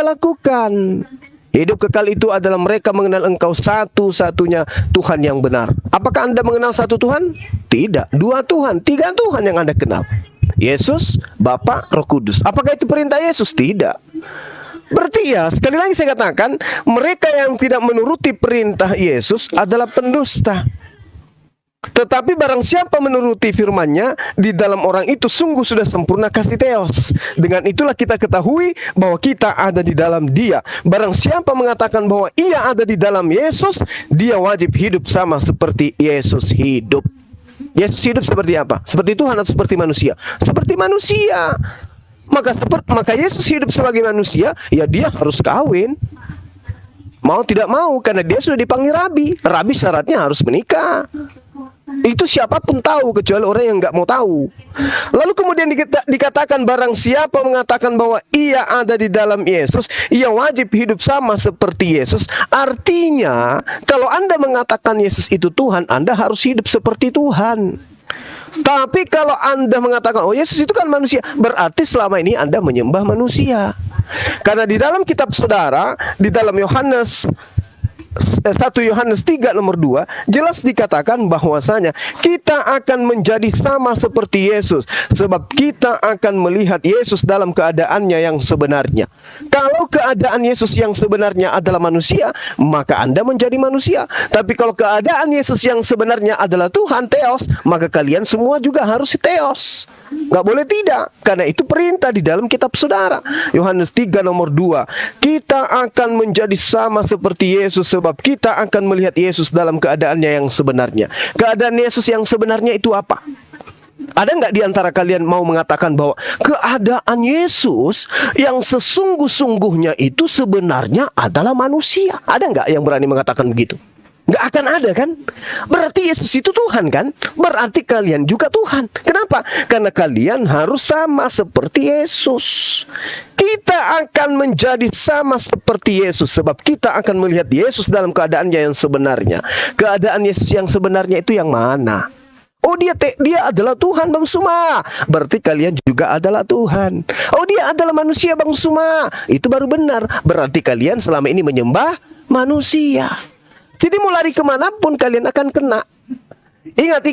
lakukan. Hidup kekal itu adalah mereka mengenal Engkau satu-satunya Tuhan yang benar. Apakah Anda mengenal satu Tuhan? Tidak. Dua Tuhan, tiga Tuhan yang Anda kenal. Yesus, Bapa, Roh Kudus. Apakah itu perintah Yesus? Tidak. Berarti ya, sekali lagi saya katakan, mereka yang tidak menuruti perintah Yesus adalah pendusta. Tetapi barang siapa menuruti firman-Nya, di dalam orang itu sungguh sudah sempurna kasih theos. Dengan itulah kita ketahui bahwa kita ada di dalam Dia. Barang siapa mengatakan bahwa ia ada di dalam Yesus, dia wajib hidup sama seperti Yesus hidup. Yesus hidup seperti apa? Seperti Tuhan atau seperti manusia? Seperti manusia. Maka Yesus hidup sebagai manusia, ya dia harus kawin. Mau tidak mau, karena dia sudah dipanggil Rabi. Rabi syaratnya harus menikah. Itu siapapun tahu, kecuali orang yang nggak mau tahu. Lalu kemudian dikatakan barang siapa mengatakan bahwa ia ada di dalam Yesus, ia wajib hidup sama seperti Yesus. Artinya, kalau Anda mengatakan Yesus itu Tuhan, Anda harus hidup seperti Tuhan. Tapi kalau Anda mengatakan, oh Yesus itu kan manusia, berarti selama ini Anda menyembah manusia. Karena di dalam kitab saudara, di dalam Yohanes 1 Yohanes 3 nomor 2 jelas dikatakan bahwasanya kita akan menjadi sama seperti Yesus, sebab kita akan melihat Yesus dalam keadaannya yang sebenarnya. Kalau keadaan Yesus yang sebenarnya adalah manusia, maka Anda menjadi manusia. Tapi kalau keadaan Yesus yang sebenarnya adalah Tuhan, theos, maka kalian semua juga harus theos. Gak boleh tidak, karena itu perintah di dalam kitab saudara. Yohanes 3 nomor 2, kita akan menjadi sama seperti Yesus, sebab kita akan melihat Yesus dalam keadaannya yang sebenarnya. Keadaan Yesus yang sebenarnya itu apa? Ada nggak di antara kalian mau mengatakan bahwa keadaan Yesus yang sesungguh-sungguhnya itu sebenarnya adalah manusia? Ada nggak yang berani mengatakan begitu? Nggak akan ada kan? Berarti Yesus itu Tuhan kan? Berarti kalian juga Tuhan. Kenapa? Karena kalian harus sama seperti Yesus. Kita akan menjadi sama seperti Yesus, sebab kita akan melihat Yesus dalam keadaannya yang sebenarnya. Keadaan Yesus yang sebenarnya itu yang mana? Oh dia adalah Tuhan Bang Suma, berarti kalian juga adalah Tuhan. Oh dia adalah manusia Bang Suma, itu baru benar, berarti kalian selama ini menyembah manusia. Jadi mau lari kemanapun kalian akan kena. Ingat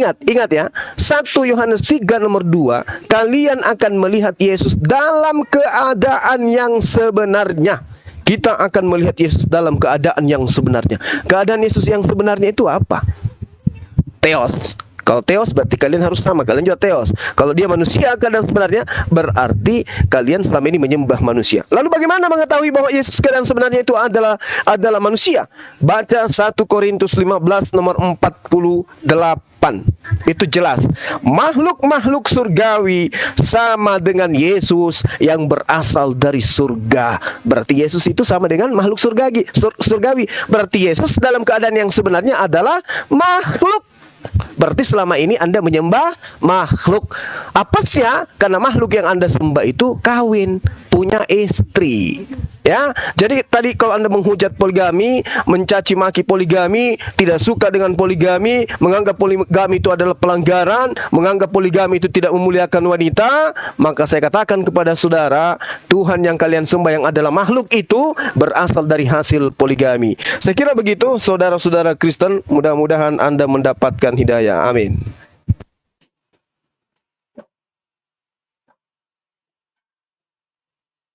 ya, 1 Yohanes 3 nomor 2, kalian akan melihat Yesus dalam keadaan yang sebenarnya. Kita akan melihat Yesus dalam keadaan yang sebenarnya. Keadaan Yesus yang sebenarnya itu apa? Theos. Kalau theos berarti kalian harus sama, kalian juga theos. Kalau dia manusia keadaan sebenarnya, berarti kalian selama ini menyembah manusia. Lalu bagaimana mengetahui bahwa Yesus keadaan sebenarnya itu adalah manusia? Baca 1 Korintus 15 nomor 48. Itu jelas. Makhluk-makhluk surgawi sama dengan Yesus yang berasal dari surga. Berarti Yesus itu sama dengan makhluk surgawi. Berarti Yesus dalam keadaan yang sebenarnya adalah makhluk. Berarti selama ini Anda menyembah makhluk. Apa sih ya? Karena makhluk yang Anda sembah itu kawin, punya istri. Ya, jadi tadi kalau Anda menghujat poligami, mencaci maki poligami, tidak suka dengan poligami, menganggap poligami itu adalah pelanggaran, menganggap poligami itu tidak memuliakan wanita, maka saya katakan kepada saudara, Tuhan yang kalian sembah yang adalah makhluk itu berasal dari hasil poligami. Saya kira begitu, saudara-saudara Kristen, mudah-mudahan Anda mendapatkan hidayah. Amin.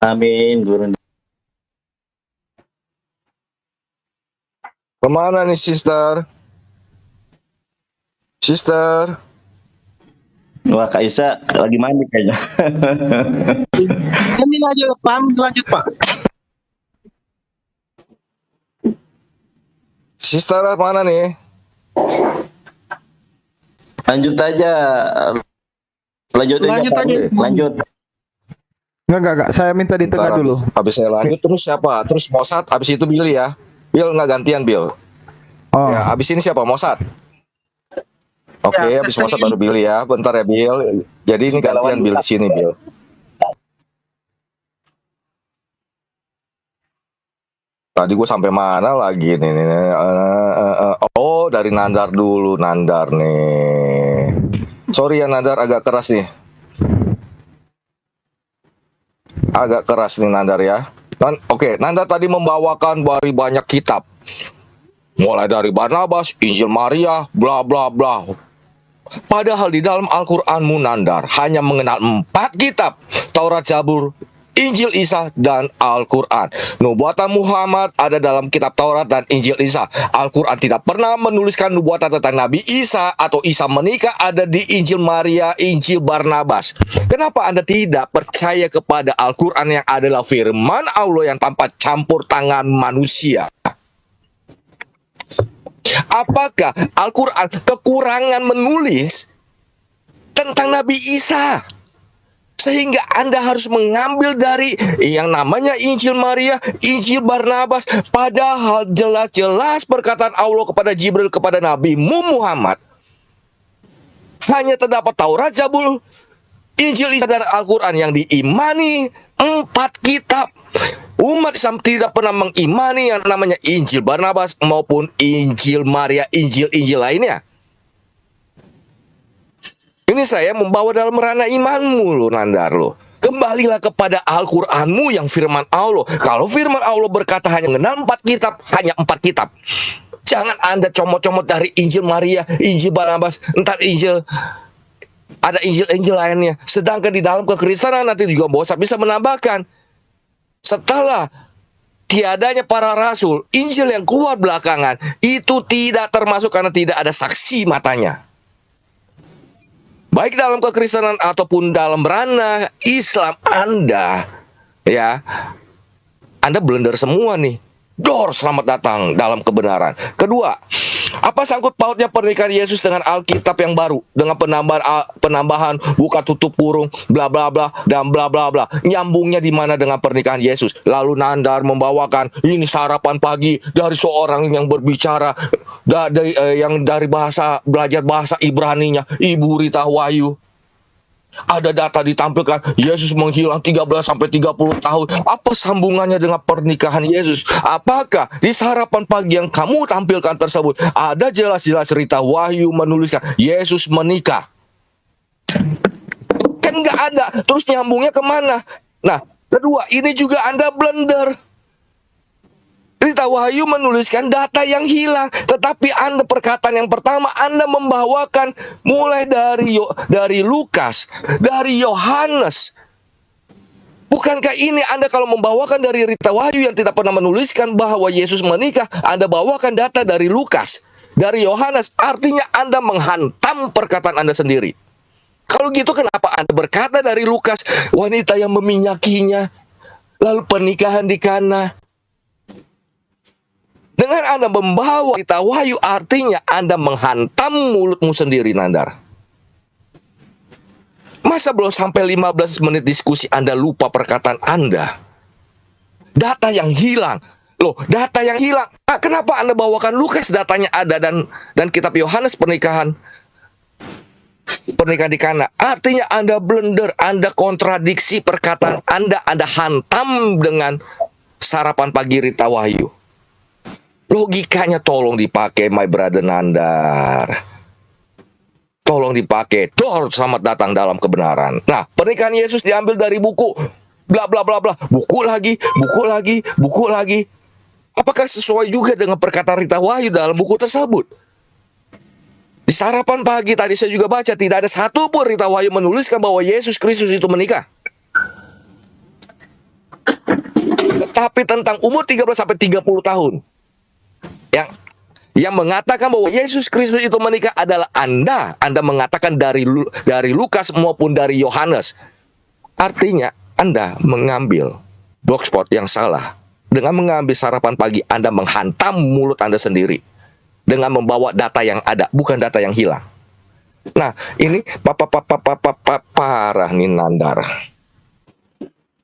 Amin, Guru. Kemana nih, Sister? Sister? Wah, Kak Isa lagi mandi kayaknya. Ini aja, Pak. Lanjut, Pak. Sister mana nih? Lanjut aja. Lanjut aja. Lanjut. Enggak. Saya minta di tengah dulu. Habis saya lanjut, terus siapa? Terus Mosat, habis itu Billy ya. Bill nggak gantian, Bill. Oh. Ya, habis ini siapa? Mosat. Oke, Ya, habis Mosat baru Billy ya. Bentar ya, Bill. Jadi ini gantian Bill di sini, Bill. Tadi gue sampai mana lagi nih? Oh, dari Nandar dulu, Nandar nih. Sorry ya Nandar, agak keras nih. Agak keras nih Nandar ya. Dan oke, Nanda tadi membawakan dari banyak kitab. Mulai dari Barnabas, Injil Maria, bla bla bla. Padahal di dalam Al-Qur'anmu Nandar hanya mengenal 4 kitab. Taurat, Zabur, Injil Isa, dan Al-Quran. Nubuatan Muhammad ada dalam kitab Taurat dan Injil Isa. Al-Quran tidak pernah menuliskan nubuatan tentang Nabi Isa atau Isa menikah ada di Injil Maria, Injil Barnabas. Kenapa Anda tidak percaya kepada Al-Quran yang adalah firman Allah yang tanpa campur tangan manusia? Apakah Al-Quran kekurangan menulis tentang Nabi Isa? Sehingga Anda harus mengambil dari yang namanya Injil Maria, Injil Barnabas. Padahal jelas-jelas perkataan Allah kepada Jibril kepada Nabi Muhammad. Hanya terdapat Taurat, Zabur, Injil Isa, dan Al-Quran yang diimani 4 kitab. Umat Islam tidak pernah mengimani yang namanya Injil Barnabas maupun Injil Maria, Injil-Injil lainnya. Ini saya membawa dalam ranah imanmu loh, Nandar loh. Kembalilah kepada Al-Qur'anmu yang firman Allah. Kalau firman Allah berkata hanya mengenal 4 kitab, hanya 4 kitab. Jangan Anda comot-comot dari Injil Maria, Injil Barnabas, entar Injil, ada Injil-Injil lainnya. Sedangkan di dalam kekristenan nanti juga Bosap bisa menambahkan. Setelah tiadanya para rasul, Injil yang keluar belakangan, itu tidak termasuk karena tidak ada saksi matanya. Baik dalam kekristenan ataupun dalam ranah Islam Anda blunder semua nih. Dor, selamat datang dalam kebenaran. Kedua, apa sangkut pautnya pernikahan Yesus dengan Alkitab yang baru, dengan penambahan buka tutup kurung bla bla bla dan bla bla bla? Nyambungnya di mana dengan pernikahan Yesus? Lalu Nandar membawakan ini sarapan pagi dari seorang yang berbicara dari belajar bahasa Ibraninya, Ibu Rita Wahyu. Ada data ditampilkan Yesus menghilang 13-30 tahun. Apa sambungannya dengan pernikahan Yesus? Apakah di sarapan pagi yang kamu tampilkan tersebut ada jelas-jelas Rita Wahyu menuliskan Yesus menikah? Kan nggak ada. Terus nyambungnya kemana? Nah, kedua, ini juga Anda blunder. Rita Wahyu menuliskan data yang hilang, tetapi Anda perkataan yang pertama Anda membawakan mulai dari Lukas, dari Yohanes. Bukankah ini Anda kalau membawakan dari Rita Wahyu yang tidak pernah menuliskan bahwa Yesus menikah, Anda bawakan data dari Lukas, dari Yohanes, artinya Anda menghantam perkataan Anda sendiri. Kalau gitu kenapa Anda berkata dari Lukas, wanita yang meminyakinya, lalu pernikahan di Kana? Dengan Anda membawa Rita Wahyu artinya Anda menghantam mulutmu sendiri, Nandar. Masa belum sampai 15 menit diskusi Anda lupa perkataan Anda? Data yang hilang. Loh, data yang hilang. Kenapa Anda bawakan Lukas datanya ada dan kitab Yohanes pernikahan di Kana? Artinya Anda blunder, Anda kontradiksi perkataan Anda hantam dengan sarapan pagi Rita Wahyu. Logikanya tolong dipakai, my brother Nandar. Tolong dipakai. Dor, selamat datang dalam kebenaran. Nah, pernikahan Yesus diambil dari buku bla bla bla bla. Buku lagi. Apakah sesuai juga dengan perkataan Rita Wahyu dalam buku tersebut? Di sarapan pagi tadi saya juga baca tidak ada satu pun Rita Wahyu menuliskan bahwa Yesus Kristus itu menikah. Tetapi tentang umur 13 sampai 30 tahun. Yang mengatakan bahwa Yesus Kristus itu menikah adalah Anda mengatakan dari Lukas maupun dari Yohanes. Artinya Anda mengambil blogspot yang salah. Dengan mengambil sarapan pagi Anda menghantam mulut Anda sendiri dengan membawa data yang ada, bukan data yang hilang. Nah, ini parah nih Nandar.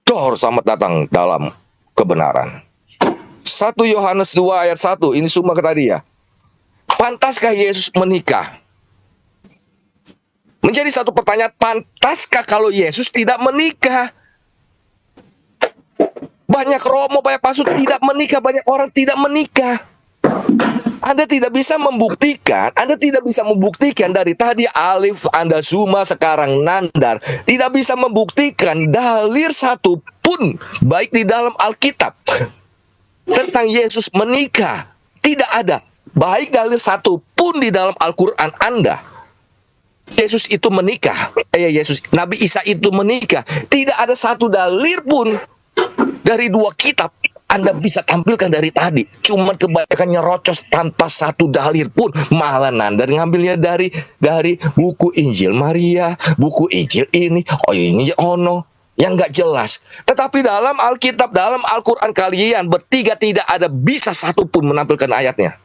Dor, selamat datang dalam kebenaran. 1 Yohanes 2 ayat 1, ini semua tadi ya. Pantaskah Yesus menikah? Menjadi satu pertanyaan, pantaskah kalau Yesus tidak menikah? Banyak romo, banyak pastor tidak menikah, banyak orang tidak menikah. Anda tidak bisa membuktikan dari tadi Alif, Anda Zuma, sekarang Nandar, tidak bisa membuktikan dalil pun baik di dalam Alkitab tentang Yesus menikah. Tidak ada baik dalil satu pun di dalam Al-Quran Anda. Yesus itu menikah. Nabi Isa itu menikah. Tidak ada satu dalil pun dari dua kitab Anda bisa tampilkan dari tadi. Cuman kebanyakan nyerocos tanpa satu dalil pun. Malah Nanda ngambilnya dari buku Injil Maria, buku Injil ini, ini ono yang nggak jelas. Tetapi dalam Alkitab, dalam Al-Quran kalian bertiga tidak ada bisa satu pun menampilkan ayatnya.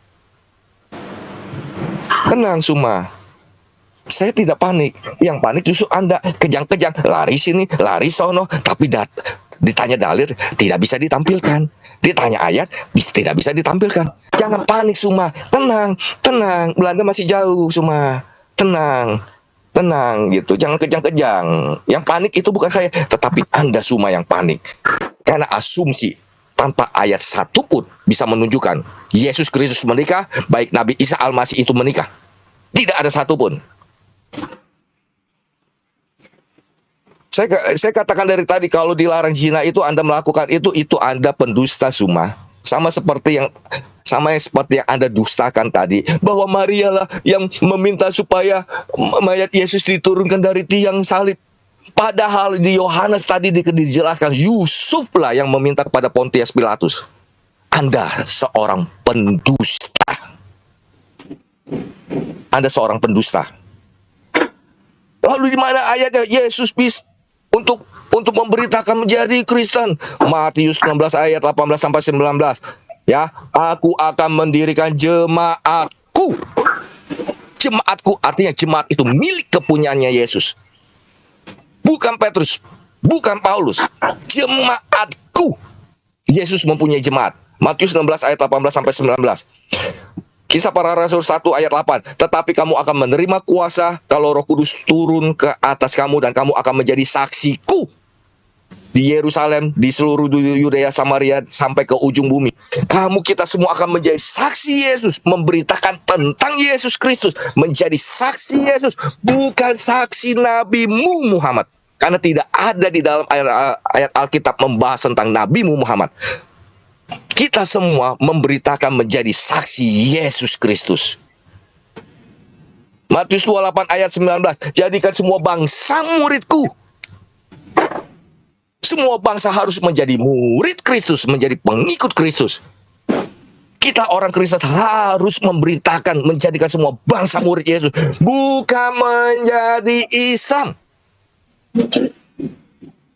Tenang Suma. Saya tidak panik. Yang panik justru Anda kejang-kejang, lari sini, lari sono, tapi ditanya dalil tidak bisa ditampilkan. Ditanya ayat tidak bisa ditampilkan. Jangan panik Suma. Tenang. Belanda masih jauh Suma. Tenang gitu. Jangan kejang-kejang. Yang panik itu bukan saya, tetapi Anda Suma yang panik. Karena asumsi tanpa ayat satu pun bisa menunjukkan Yesus Kristus menikah, baik Nabi Isa Al-Masih itu menikah. Tidak ada satu pun. Saya katakan dari tadi, kalau dilarang zina itu Anda melakukan itu Anda pendusta Suma. Sama seperti yang Anda dustakan tadi, bahwa Maria lah yang meminta supaya mayat Yesus diturunkan dari tiang salib. Padahal di Yohanes tadi dijelaskan Yusuf lah yang meminta kepada Pontius Pilatus. Anda seorang pendusta. Anda seorang pendusta. Lalu di mana ayatnya Yesus bisa untuk memberitakan menjadi Kristen? Matius 19 ayat 18 sampai 19. Ya, aku akan mendirikan jemaatku. Jemaatku artinya jemaat itu milik kepunyaannya Yesus. Bukan Petrus, bukan Paulus. Jemaatku. Yesus mempunyai jemaat. Matius 16 ayat 18 sampai 19. Kisah Para Rasul 1 ayat 8. Tetapi kamu akan menerima kuasa kalau Roh Kudus turun ke atas kamu, dan kamu akan menjadi saksiku di Yerusalem, di seluruh Yudea, Samaria, sampai ke ujung bumi. Kita semua akan menjadi saksi Yesus, memberitakan tentang Yesus Kristus, menjadi saksi Yesus, bukan saksi Nabi Muhammad. Karena tidak ada di dalam ayat Alkitab membahas tentang Nabi Muhammad. Kita semua memberitakan menjadi saksi Yesus Kristus. Matius 28 ayat 19. Jadikan semua bangsa muridku. Semua bangsa harus menjadi murid Kristus, menjadi pengikut Kristus. Kita orang Kristen harus memberitakan, menjadikan semua bangsa murid Yesus, bukan menjadi Islam,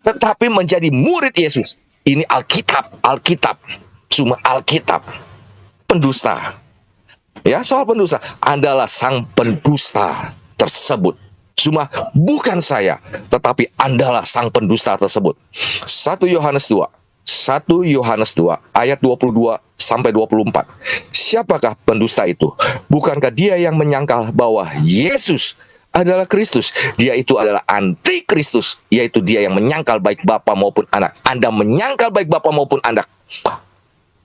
tetapi menjadi murid Yesus. Ini Alkitab, cuma Alkitab. Pendusta. Ya, soal pendusta. Andalah sang pendusta tersebut. Cuma bukan saya, tetapi Andalah sang pendusta tersebut. 1 Yohanes 2 ayat 22 sampai 24. Siapakah pendusta itu? Bukankah dia yang menyangkal bahwa Yesus adalah Kristus? Dia itu adalah antikristus, yaitu dia yang menyangkal baik bapa maupun anak. Anda menyangkal baik bapa maupun anak.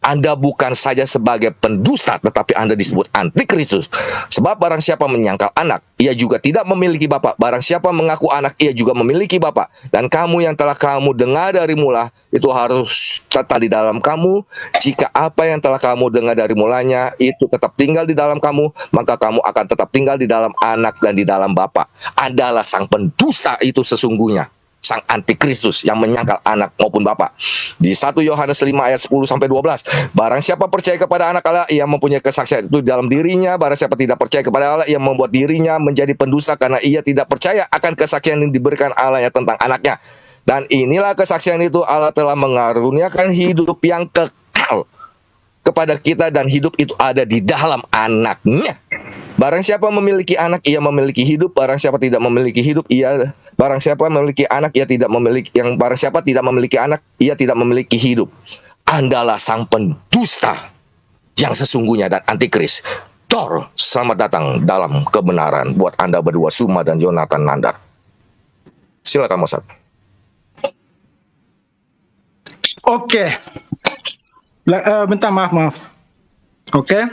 Anda bukan saja sebagai pendusta, tetapi Anda disebut antikristus. Sebab barang siapa menyangkal anak, ia juga tidak memiliki bapa. Barang siapa mengaku anak, ia juga memiliki bapa. Dan kamu yang telah kamu dengar dari mula, itu harus tetap di dalam kamu. Jika apa yang telah kamu dengar dari mulanya itu tetap tinggal di dalam kamu, maka kamu akan tetap tinggal di dalam anak dan di dalam bapa. Andalah sang pendusta itu sesungguhnya, sang antikristus yang menyangkal anak maupun bapa. Di 1 Yohanes 5 ayat 10 sampai 12. Barang siapa percaya kepada anak Allah, ia mempunyai kesaksian itu di dalam dirinya. Barang siapa tidak percaya kepada Allah, ia membuat dirinya menjadi pendusta, karena ia tidak percaya akan kesaksian yang diberikan Allah tentang anaknya. Dan inilah kesaksian itu, Allah telah mengaruniakan hidup yang kekal kepada kita, dan hidup itu ada di dalam anaknya. Barang siapa memiliki anak, ia memiliki hidup. Barang siapa tidak memiliki hidup, barang siapa memiliki anak, ia tidak memiliki. Barang siapa tidak memiliki anak, ia tidak memiliki hidup. Andalah sang pendusta yang sesungguhnya dan antikris. Dor, selamat datang dalam kebenaran buat Anda berdua, Suma dan Jonathan Nandar. Silakan Mosad. Oke. Bentar, maaf. Oke.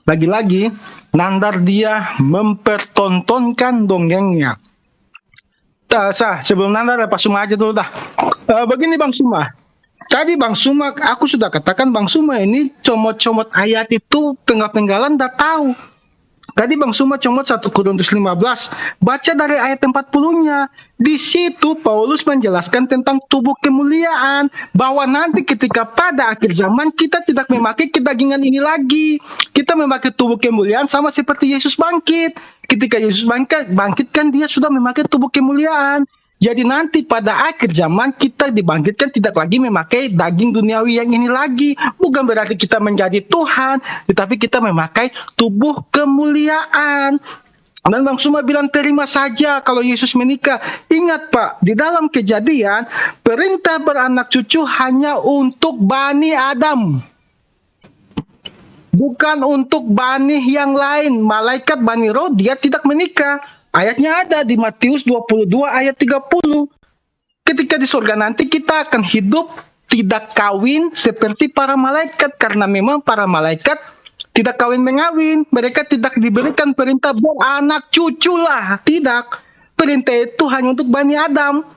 Lagi-lagi Nandar dia mempertontonkan dongengnya. Sebelum Nanda ada Pak Suma aja dulu dah. Begini Bang Suma. Tadi Bang Suma, aku sudah katakan Bang Suma ini comot-comot ayat itu penggal-penggalan dah tahu. Tadi Bang Suma comot 1 Korintus 15, baca dari ayat 40-nya. Di situ Paulus menjelaskan tentang tubuh kemuliaan, bahwa nanti ketika pada akhir zaman kita tidak memakai kedagingan ini lagi. Kita memakai tubuh kemuliaan sama seperti Yesus bangkit. Ketika Yesus bangkit kan dia sudah memakai tubuh kemuliaan. Jadi nanti pada akhir zaman kita dibangkitkan tidak lagi memakai daging duniawi yang ini lagi. Bukan berarti kita menjadi Tuhan, tetapi kita memakai tubuh kemuliaan. Dan Bang Suma bilang terima saja kalau Yesus menikah. Ingat Pak, di dalam Kejadian, perintah beranak cucu hanya untuk Bani Adam. Bukan untuk bani yang lain. Malaikat Bani Roh dia tidak menikah. Ayatnya ada di Matius 22 ayat 30. Ketika di surga nanti kita akan hidup tidak kawin seperti para malaikat. Karena memang para malaikat tidak kawin mengawin. Mereka tidak diberikan perintah beranak cucu lah. Tidak. Perintah itu hanya untuk Bani Adam.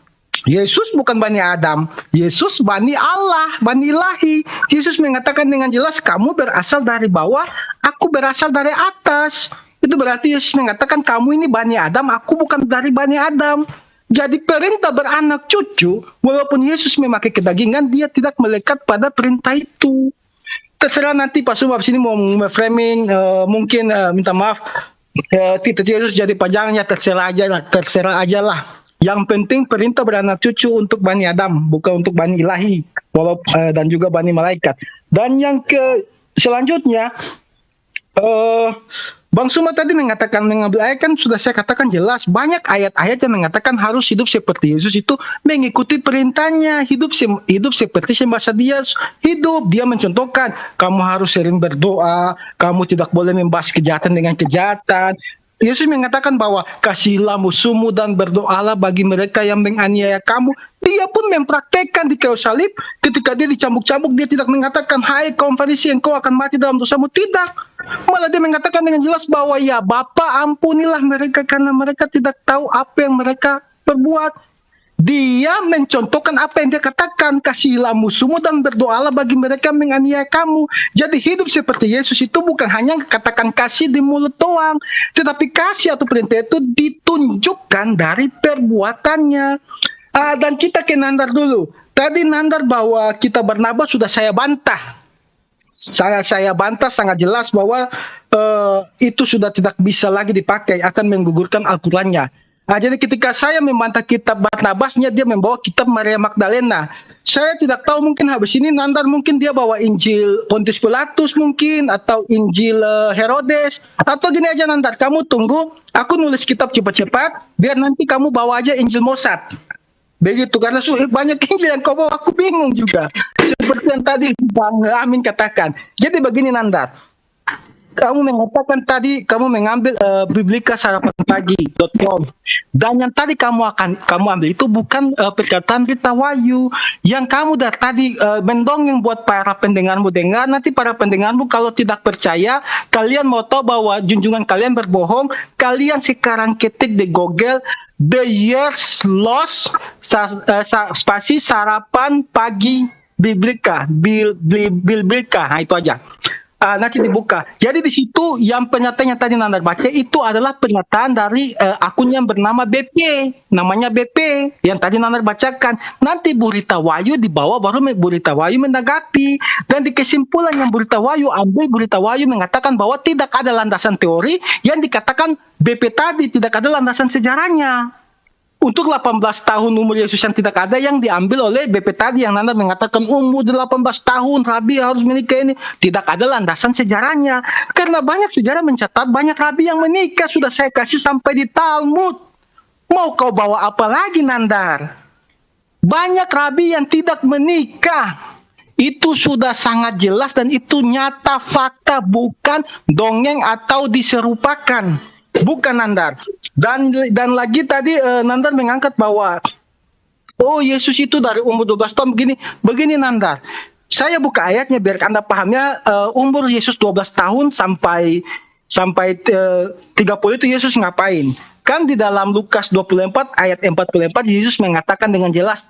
Yesus bukan Bani Adam. Yesus Bani Allah, Bani Ilahi. Yesus mengatakan dengan jelas, kamu berasal dari bawah, aku berasal dari atas. Itu berarti Yesus mengatakan kamu ini Bani Adam, aku bukan dari Bani Adam. Jadi perintah beranak cucu, walaupun Yesus memakai kedagingan, dia tidak melekat pada perintah itu. Terserah nanti Pak Suma sini mau framing, mungkin minta maaf, titik Yesus jadi pajangannya, terserah aja lah. Yang penting perintah beranak cucu untuk Bani Adam, bukan untuk Bani Ilahi, dan juga Bani Malaikat. Dan yang selanjutnya, Bang Suma tadi mengatakan mengambil ayat, kan sudah saya katakan jelas. Banyak ayat-ayat yang mengatakan harus hidup seperti Yesus itu mengikuti perintahnya. Hidup seperti semasa dia hidup. Dia mencontohkan, kamu harus sering berdoa, kamu tidak boleh membahas kejahatan dengan kejahatan. Yesus mengatakan bahwa kasihilah musuhmu dan berdoalah bagi mereka yang menganiaya kamu. Dia pun mempraktekkan di kayu salib. Ketika dia dicambuk-cambuk, dia tidak mengatakan, hai kaum Farisi, engkau akan mati dalam dosamu. Tidak. Malah dia mengatakan dengan jelas bahwa ya Bapa, ampunilah mereka karena mereka tidak tahu apa yang mereka perbuat. Dia mencontohkan apa yang dia katakan, kasihilah musuhmu dan berdoalah bagi mereka yang menganiaya kamu. Jadi hidup seperti Yesus itu bukan hanya katakan kasih di mulut doang, tetapi kasih atau perintah itu ditunjukkan dari perbuatannya. Dan kita ke Nandar dulu. Tadi Nandar bahwa kita Barnabas sudah saya bantah. Saya bantah sangat jelas bahwa itu sudah tidak bisa lagi dipakai, akan menggugurkan Al-Qurannya. Jadi ketika saya membantah kitab Barnabasnya, dia membawa kitab Maria Magdalena. Saya tidak tahu, mungkin habis ini Nandar mungkin dia bawa Injil Pontius Pilatus mungkin, atau Injil Herodes. Atau gini aja Nandar, kamu tunggu, aku nulis kitab cepat-cepat, biar nanti kamu bawa aja Injil Mosat. Begitu, karena banyak Injil yang kau bawa, aku bingung juga. Seperti yang tadi Bang Amin katakan. Jadi begini Nandar. Kamu mengatakan tadi kamu mengambil Biblika Sarapan Pagi.com, dan yang tadi kamu ambil itu bukan perkataan Rita Wahyu. Yang kamu dari tadi mendongeng buat para pendengarmu dengar. Nanti para pendengarmu kalau tidak percaya, kalian mau tahu bahwa junjungan kalian berbohong, kalian sekarang ketik di Google The Years Lost spasi Sarapan Pagi Biblika, Biblika, nah itu aja. Nanti dibuka. Jadi di situ yang pernyataan yang tadi Nandar baca itu adalah pernyataan dari akun yang bernama BP, namanya BP yang tadi Nandar bacakan. Nanti Bu Rita Wahyu dibawa, baru Bu Rita Wahyu menanggapi. Dan di kesimpulan yang Bu Rita Wahyu ambil, Bu Rita Wahyu mengatakan bahwa tidak ada landasan teori yang dikatakan BP tadi, tidak ada landasan sejarahnya. Untuk 18 tahun umur Yesus yang tidak ada, yang diambil oleh BP tadi yang Nanda mengatakan umur 18 tahun Rabi harus menikah ini, tidak ada landasan sejarahnya. Karena banyak sejarah mencatat banyak Rabi yang menikah, sudah saya kasih sampai di Talmud. Mau kau bawa apa lagi Nandar? Banyak Rabi yang tidak menikah. Itu sudah sangat jelas dan itu nyata fakta, bukan dongeng atau diserupakan. Bukan Nandar. Dan lagi tadi Nandar mengangkat bahwa Yesus itu dari umur 12 tahun begini Nandar. Saya buka ayatnya biar Anda pahamnya. Umur Yesus 12 tahun sampai 30 itu Yesus ngapain? Kan di dalam Lukas 24 ayat 44 Yesus mengatakan dengan jelas,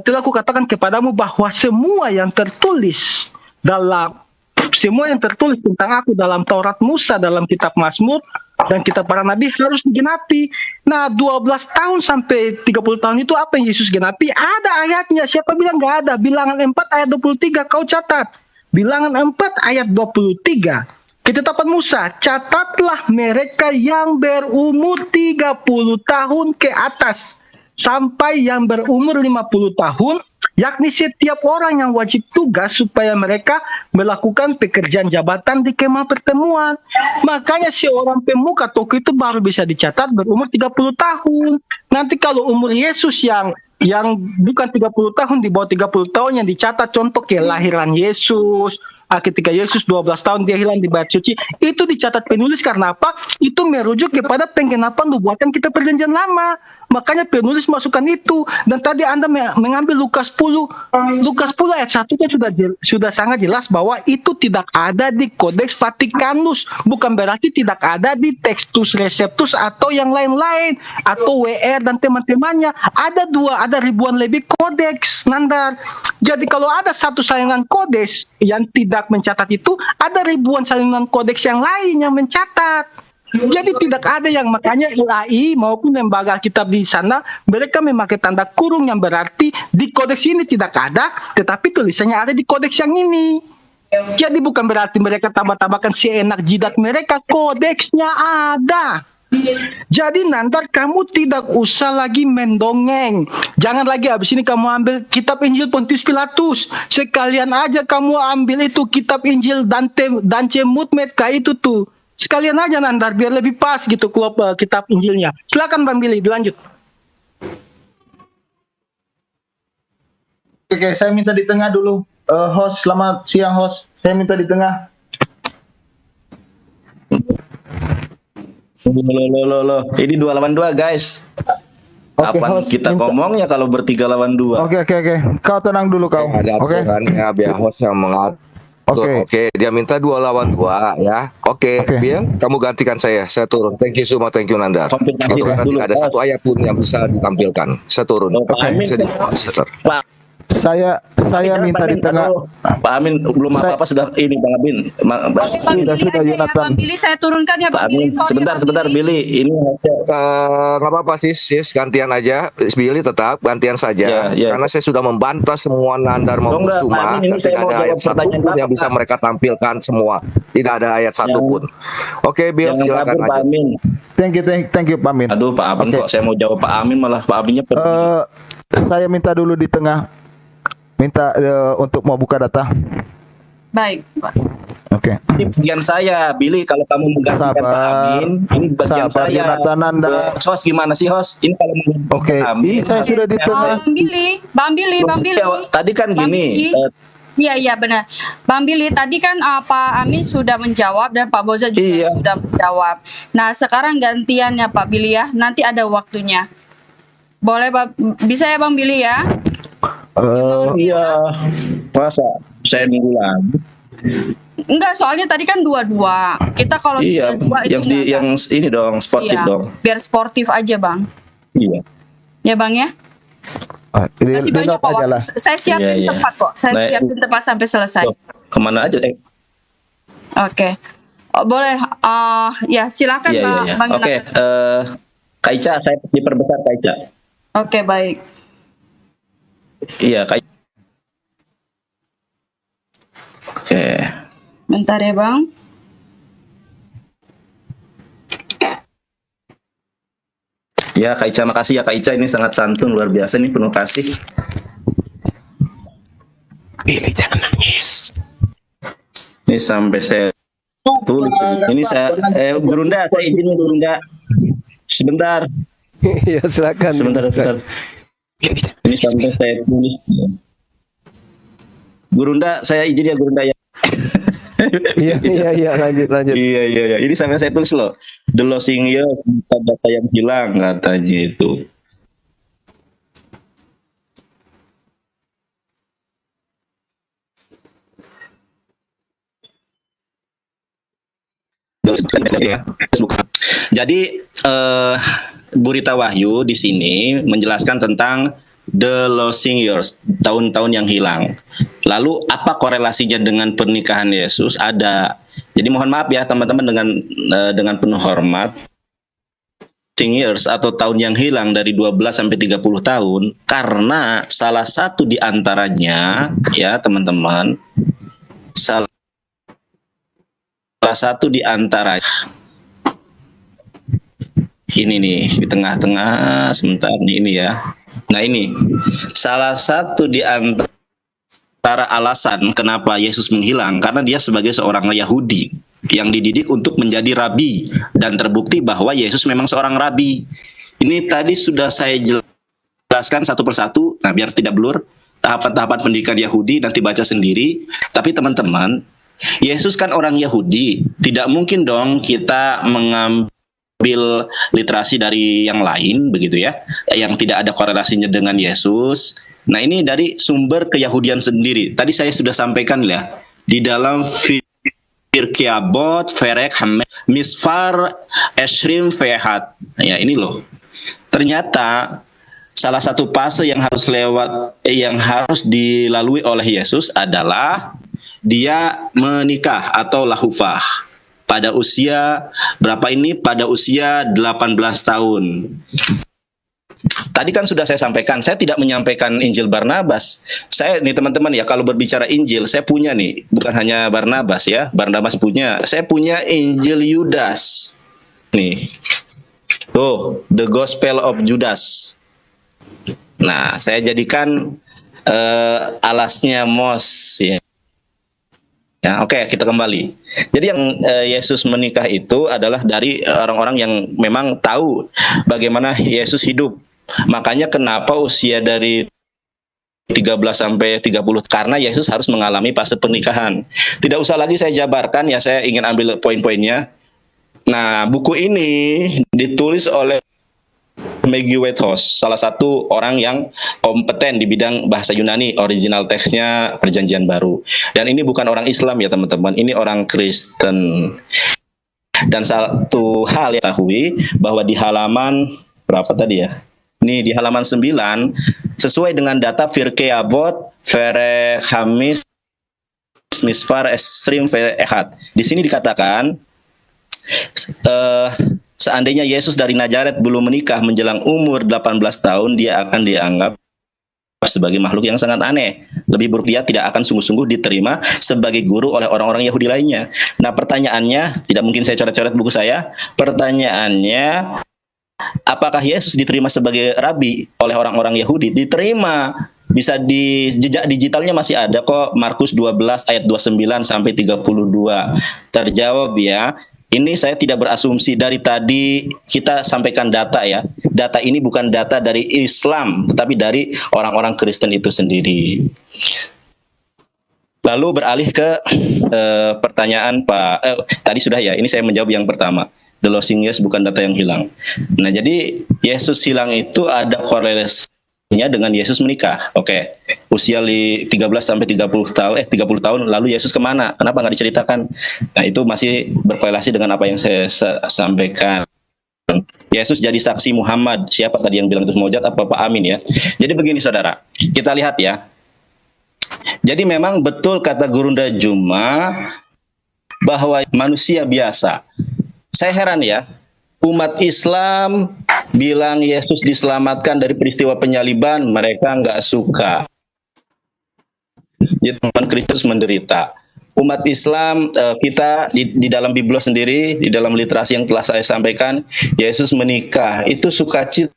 telah kukatakan kepadamu bahwa semua yang tertulis tentang aku dalam Taurat Musa, dalam kitab Mazmur dan kitab para nabi harus digenapi. Nah, 12 tahun sampai 30 tahun itu apa yang Yesus genapi? Ada ayatnya. Siapa bilang nggak ada? Bilangan 4 ayat 23 kau catat. Bilangan 4 ayat 23. Ketetapan Musa, catatlah mereka yang berumur 30 tahun ke atas sampai yang berumur 50 tahun, yakni setiap orang yang wajib tugas supaya mereka melakukan pekerjaan jabatan di kemah pertemuan. Makanya seorang pemuka toko itu baru bisa dicatat berumur 30 tahun. Nanti kalau umur Yesus yang bukan 30 tahun, di bawah 30 tahun yang dicatat, contoh kelahiran Yesus, ketika Yesus 12 tahun dia hilang di bait suci, itu dicatat penulis karena apa? Itu merujuk kepada penggenapan nubuatan kita perjanjian lama. Makanya penulis masukkan itu. Dan tadi Anda mengambil Lukas 10 ayat 1 itu sudah sangat jelas bahwa itu tidak ada di Kodeks Vatikanus. Bukan berarti tidak ada di Textus Receptus atau yang lain-lain, atau WR dan teman-temannya. Ada ribuan lebih kodeks, Nandar. Jadi kalau ada satu salinan kodeks yang tidak mencatat itu, ada ribuan salinan kodeks yang lain yang mencatat. Jadi tidak ada yang, makanya LAI maupun lembaga kitab di sana mereka memakai tanda kurung yang berarti di kodeks ini tidak ada, tetapi tulisannya ada di kodeks yang ini. Jadi bukan berarti mereka tambah-tambahkan seenak jidat mereka, kodeksnya ada. Jadi Nandar, kamu tidak usah lagi mendongeng. Jangan lagi habis ini kamu ambil kitab Injil Pontius Pilatus. Sekalian aja kamu ambil itu kitab Injil Dance Mutmet kayak itu tuh. Sekalian aja Nandar, biar lebih pas gitu kitab Injilnya. Silakan Bang Billy, dilanjut. Oke, saya minta di tengah dulu. Host, selamat siang host. Saya minta di tengah. Loh. Ini 2 lawan 2, guys. Oke, Kapan host, kita minta- ngomong ya kalau bertiga lawan 2? Oke. Kau tenang dulu kau. Ada Oke. aturannya, biar host yang mengatur. Oke. Oke, dia minta 2 lawan 2 ya. Oke, Oke. Bill, kamu gantikan saya turun. Thank you semua, thank you Nandar. Konfirmasi Itu karena dulu, tidak ada Pak. satu ayat pun yang bisa ditampilkan. Saya turun. Oh, Pak Amin. Saya di sister. Pak Saya minta di tengah. Pak Amin belum apa-apa sudah ini Bang Amin. Bang Billy Sudah, aja ya, Jonathan. Bang Billy saya turunkan ya Pak Bang Billy. Amin, Sorry, sebentar Bang Billy. Billy. Ini Nggak apa-apa sis, gantian aja. Billy tetap gantian saja. Ya. Karena saya sudah membantah semua Nandar maupun Enggak, Pak Suma, Amin, ini dan saya tidak mau ada ayat jawab satu pertanyaan pun yang Bapak, bisa Pak. mereka tampilkan semua. Tidak ada ayat satu pun. Oke, Bill, jangan silakan kabur Pak aja. Amin. Thank you Pak Min. Aduh Pak Amin, Oke. kok saya mau jawab Pak Amin malah Pak Aminnya pergi. Saya minta dulu di tengah. Minta untuk mau buka data. Baik, Pak. Oke. Ini bagian saya, Billy. Kalau kamu menggantikan Sabar. Pak Amin, ini bagian Sabar, saya. Jonathan Anda. Host gimana sih host? Ini kalau menggantikan Oke, Pak Amin. ini saya sudah di tengah. Bang Billy. Tadi kan Bang gini. Billy. Iya benar. Bang Billy tadi kan Pak Amin sudah menjawab dan Pak Boza juga Iya. sudah menjawab. Nah sekarang gantiannya Pak Billy ya. Nanti ada waktunya. Boleh bisa ya Bang Billy ya? Iya. Masa saya nunggu lagi? Enggak, soalnya tadi kan 2-2. Kita kalau Iya, 3-2 itu yang ini dong, sportif iya, dong. biar sportif aja Bang. Iya. Ya Bang ya. Masih banyak kok. aja lah. Saya siapin Iya. tepat kok. Saya Nah, siapin tepat sampai selesai. Loh, kemana aja teh? Oke. Oh, boleh. Ya silakan Iya, Bang. iya. Bang Oke, Yonatan. Kak Ica, saya diperbesar Kak Ica. Oke, baik. Iya, Kak. Oke. Bentar ya Bang. Ya, Kak Ica, makasih ya Kak Ica, ini sangat santun, luar biasa nih, penuh kasih. Billy jangan nangis. Ini sampai saya tulis. Ini saya Gurunda, saya izin Gurunda. Sebentar. Ya silakan. Sebentar. Ini sampai saya tulis. Gurunda, saya izin ya Gurunda ya. Iya, lanjut. Iya. Ini sampai saya tulis loh. The losing years, data yang hilang katanya itu. Ya. Jadi Burita Wahyu di sini menjelaskan tentang the losing years, tahun-tahun yang hilang. Lalu apa korelasinya dengan pernikahan Yesus? Ada. Jadi mohon maaf ya teman-teman, dengan penuh hormat, losing years atau tahun yang hilang dari 12 sampai 30 tahun, karena salah satu di antaranya ya teman-teman, salah satu di antara ini nih di tengah-tengah sebentar nih ini ya. Nah ini salah satu di antara alasan kenapa Yesus menghilang, karena dia sebagai seorang Yahudi yang dididik untuk menjadi rabi, dan terbukti bahwa Yesus memang seorang rabi. Ini tadi sudah saya jelaskan satu persatu. Nah biar tidak blur tahapan-tahapan pendidikan Yahudi, nanti baca sendiri. Tapi teman-teman, Yesus kan orang Yahudi, tidak mungkin dong kita mengambil literasi dari yang lain begitu ya, yang tidak ada korelasinya dengan Yesus. Nah ini dari sumber keyahudian sendiri. Tadi saya sudah sampaikan ya, di dalam Pirkei Avot, Perek Hamed, Misfar, Eshrim, Vehat. Ya ini loh. Ternyata salah satu fase yang harus dilalui oleh Yesus adalah dia menikah atau lahufah. Pada usia berapa ini? Pada usia 18 tahun. Tadi kan sudah saya sampaikan, saya tidak menyampaikan Injil Barnabas. Saya nih teman-teman ya, kalau berbicara Injil, saya punya nih, bukan hanya Barnabas ya. Barnabas punya, saya punya Injil Yudas. Nih. Tuh, The Gospel of Judas. Nah, saya jadikan alasnya Mos ya. Ya, oke, kita kembali. Jadi yang Yesus menikah itu adalah dari orang-orang yang memang tahu bagaimana Yesus hidup. Makanya kenapa usia dari 13 sampai 30, karena Yesus harus mengalami fase pernikahan. Tidak usah lagi saya jabarkan ya, saya ingin ambil poin-poinnya. Nah, buku ini ditulis oleh Maggie Whitehurst, salah satu orang yang kompeten di bidang bahasa Yunani. Original teksnya Perjanjian Baru. Dan ini bukan orang Islam ya teman-teman, ini orang Kristen. Dan satu hal yang tahui bahwa di halaman berapa tadi ya? Ini di halaman 9, sesuai dengan data Pirkei Avot, Perek Hamis, Misfar, Esrim, Vehat. Di sini dikatakan seandainya Yesus dari Nazaret belum menikah menjelang umur 18 tahun, dia akan dianggap sebagai makhluk yang sangat aneh. Lebih buruk, dia tidak akan sungguh-sungguh diterima sebagai guru oleh orang-orang Yahudi lainnya. Nah pertanyaannya, tidak mungkin saya coret-coret buku saya. Pertanyaannya, apakah Yesus diterima sebagai rabi oleh orang-orang Yahudi? Diterima. Bisa di jejak digitalnya masih ada kok, Markus 12 ayat 29 sampai 32. Terjawab ya. Ini saya tidak berasumsi, dari tadi kita sampaikan data ya. Data ini bukan data dari Islam, tetapi dari orang-orang Kristen itu sendiri. Lalu beralih ke pertanyaan Pak. Tadi sudah ya, ini saya menjawab yang pertama. The losing years bukan data yang hilang. Nah jadi Yesus hilang itu ada korelasinya dengan Yesus menikah. Oke. Usia 13 sampai 30 tahun lalu Yesus kemana? Kenapa nggak diceritakan? Nah itu masih berkorelasi dengan apa yang saya sampaikan. Yesus jadi saksi Muhammad. Siapa tadi yang bilang itu Maujad? Apa Pak Amin ya? Jadi begini saudara, kita lihat ya. Jadi memang betul kata Gurunda Juma bahwa manusia biasa. Saya heran ya, umat Islam bilang Yesus diselamatkan dari peristiwa penyaliban, mereka nggak suka. Jadi teman Kristus menderita. Umat Islam kita di dalam Biblos sendiri, di dalam literasi yang telah saya sampaikan, Yesus menikah itu sukacita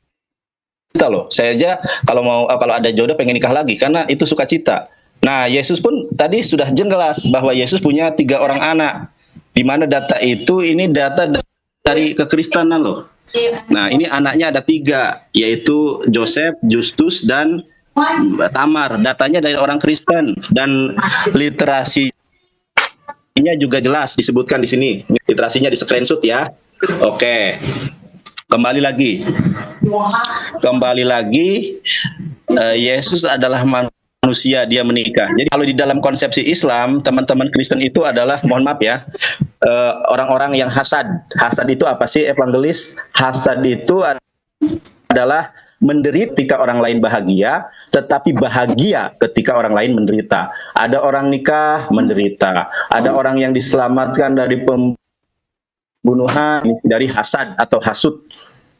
loh. Saya aja kalau ada jodoh pengen nikah lagi karena itu sukacita. Nah Yesus pun tadi sudah jelas bahwa Yesus punya 3 orang anak. Di mana data itu ini data dari kekristenan loh. Nah ini anaknya ada 3, yaitu Joseph, Justus, dan Tamar. Datanya dari orang Kristen dan literasinya juga jelas disebutkan di sini. Literasinya di screenshot ya. Oke. Kembali lagi. Yesus adalah manusia, dia menikah. Jadi kalau di dalam konsepsi Islam, teman-teman Kristen itu adalah, mohon maaf ya, orang-orang yang hasad. Hasad itu apa sih, evangelis? Hasad itu adalah menderita ketika orang lain bahagia, tetapi bahagia ketika orang lain menderita. Ada orang nikah menderita, ada orang yang diselamatkan dari pembunuhan dari hasad atau hasud,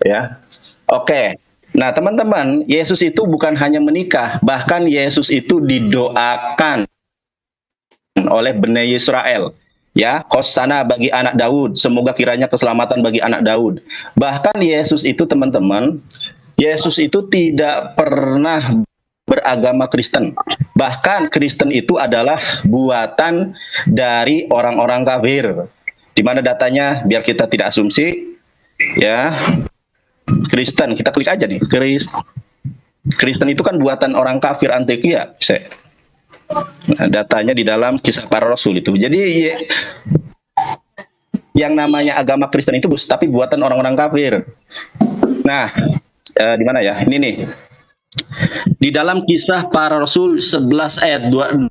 ya. Oke. Nah, teman-teman, Yesus itu bukan hanya menikah, bahkan Yesus itu didoakan oleh Bani Israel. Ya, Hosana bagi anak Daud, semoga kiranya keselamatan bagi anak Daud. Bahkan Yesus itu, teman-teman, Yesus itu tidak pernah beragama Kristen. Bahkan Kristen itu adalah buatan dari orang-orang kafir. Di mana datanya, biar kita tidak asumsi, ya. Kristen, kita klik aja nih. Kristen itu kan buatan orang kafir Antioquia. Nah, datanya di dalam Kisah Para Rasul itu. Jadi yang namanya agama Kristen itu tapi buatan orang-orang kafir. Nah, di mana ya? Ini nih. Di dalam Kisah Para Rasul 11 ayat 26.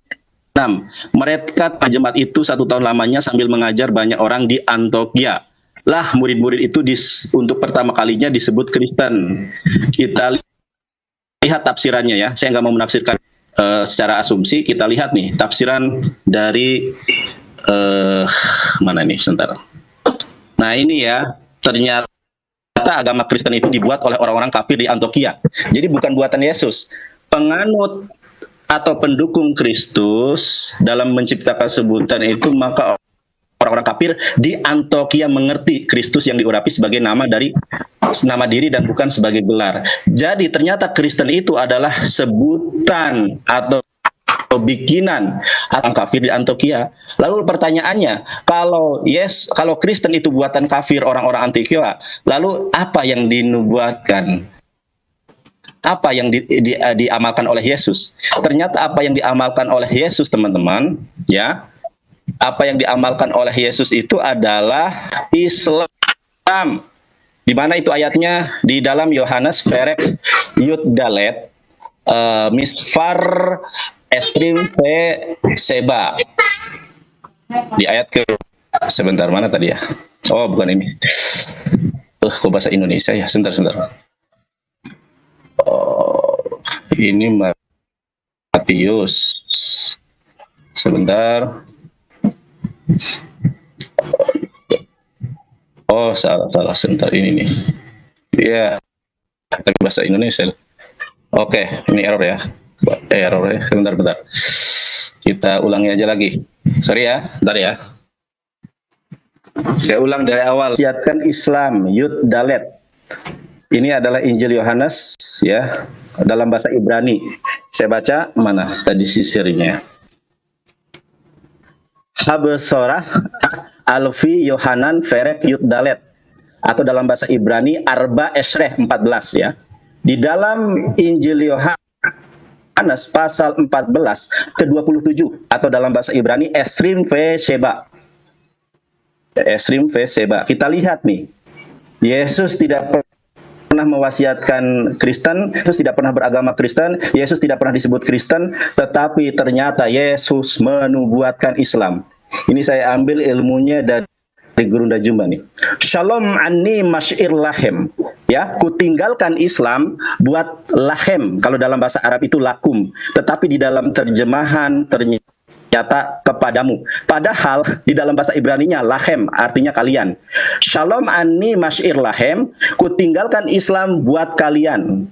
Mereka jemaat itu 1 tahun lamanya sambil mengajar banyak orang di Antioquia. Lah murid-murid itu untuk pertama kalinya disebut Kristen. Kita lihat tafsirannya ya. Saya nggak mau menafsirkan secara asumsi. Kita lihat nih tafsiran dari mana nih, sebentar. Nah ini ya, ternyata agama Kristen itu dibuat oleh orang-orang kafir di Antioquia. Jadi bukan buatan Yesus. Penganut atau pendukung Kristus dalam menciptakan sebutan itu, maka orang-orang kafir di Antioquia mengerti Kristus yang diurapi sebagai nama diri dan bukan sebagai gelar. Jadi ternyata Kristen itu adalah sebutan atau bikinan orang kafir di Antioquia. Lalu pertanyaannya, kalau Kristen itu buatan kafir orang-orang Antioquia, lalu apa yang dinubuatkan? Apa yang diamalkan oleh Yesus? Ternyata apa yang diamalkan oleh Yesus, teman-teman, ya. Apa yang diamalkan oleh Yesus itu adalah Islam. Di mana itu ayatnya? Di dalam Yohanes Perek Yud Dalet Misfar Estrim Fe Seba. Di ayat ke sebentar, mana tadi ya? Oh, bukan ini. Kok bahasa Indonesia ya? Sebentar. Oh, ini Matius. Sebentar. Oh, salah sebentar, ini nih. Iya, tapi bahasa Indonesia. Oke, ini error ya. Sebentar. Kita ulangi aja lagi. Sorry ya, bentar ya. Saya ulang dari awal. Siatkan Islam, Yud Dalet. Ini adalah Injil Yohanes ya, dalam bahasa Ibrani. Saya baca mana tadi sisirnya. Habesorah Alfi Yohanan Ferek Yud Dalet, atau dalam bahasa Ibrani Arba Esreh 14 ya. Di dalam Injil Yohanes pasal 14 ke 27, atau dalam bahasa Ibrani Esrim Ve Sheba. Kita lihat nih, Yesus tidak pernah mewasiatkan Kristen, Yesus tidak pernah beragama Kristen, Yesus tidak pernah disebut Kristen, tetapi ternyata Yesus menubuatkan Islam. Ini saya ambil ilmunya dari Gurunda Jumba nih. Shalom anni masyir lahem. Ya, kutinggalkan Islam buat lahem. Kalau dalam bahasa Arab itu lakum. Tetapi di dalam terjemahan ternyata kepadamu. Padahal di dalam bahasa Ibraninya lahem artinya kalian. Shalom anni masyir lahem. Kutinggalkan Islam buat kalian.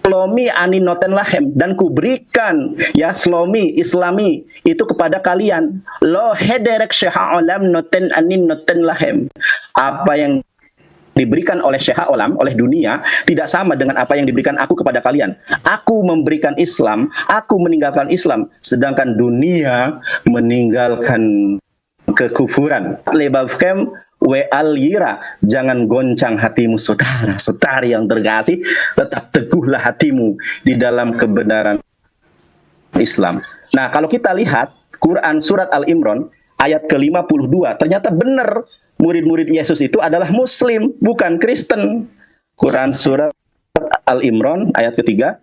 Slomi ani noten lahem, dan kuberikan ya slomi islami itu kepada kalian. Lo hederek syeha olam noten ani noten lahem. Apa yang diberikan oleh syeha olam, oleh dunia, tidak sama dengan apa yang diberikan aku kepada kalian. Aku memberikan Islam, aku meninggalkan Islam, sedangkan dunia meninggalkan kekufuran. Lebavkem we al-yira, jangan goncang hatimu saudara-saudari yang terkasih, tetap teguhlah hatimu di dalam kebenaran Islam. Nah, kalau kita lihat Quran surat Al-Imran ayat ke-52, ternyata benar murid-murid Yesus itu adalah Muslim, bukan Kristen. Quran surat Al-Imran ayat ketiga,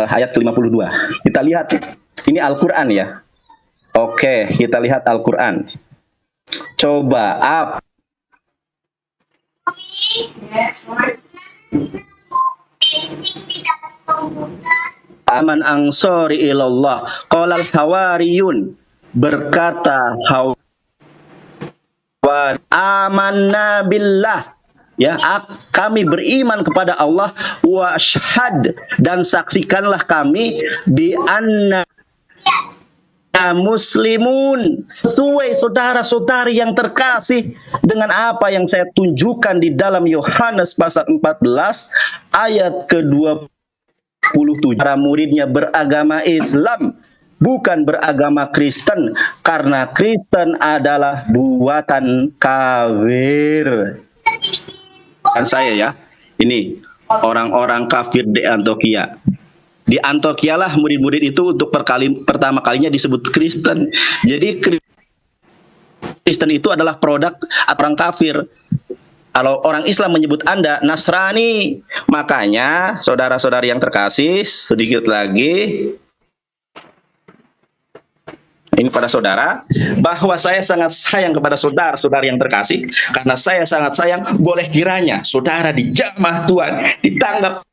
ayat ke-52. Kita lihat, ini Al-Quran ya. Oke. Oke, kita lihat Al-Quran. Coba apa aman ansori ilallah qolal hawariyun, berkata hawari amanna billah, ya, kami beriman kepada Allah, wa syahad, dan saksikanlah kami, bi anna muslimun, sesuai saudara-saudari yang terkasih dengan apa yang saya tunjukkan di dalam Yohanes pasal 14 ayat ke-27. Para muridnya beragama Islam, bukan beragama Kristen, karena Kristen adalah buatan kafir. Kan saya ya, ini orang-orang kafir di Antioquia. Di Antioquia lah murid-murid itu untuk pertama kalinya disebut Kristen. Jadi Kristen itu adalah produk orang kafir. Kalau orang Islam menyebut Anda Nasrani, makanya saudara-saudari yang terkasih, sedikit lagi ini pada saudara, bahwa saya sangat sayang kepada saudara-saudari yang terkasih, karena saya sangat sayang, boleh kiranya saudara di jamaah Tuhan ditanggap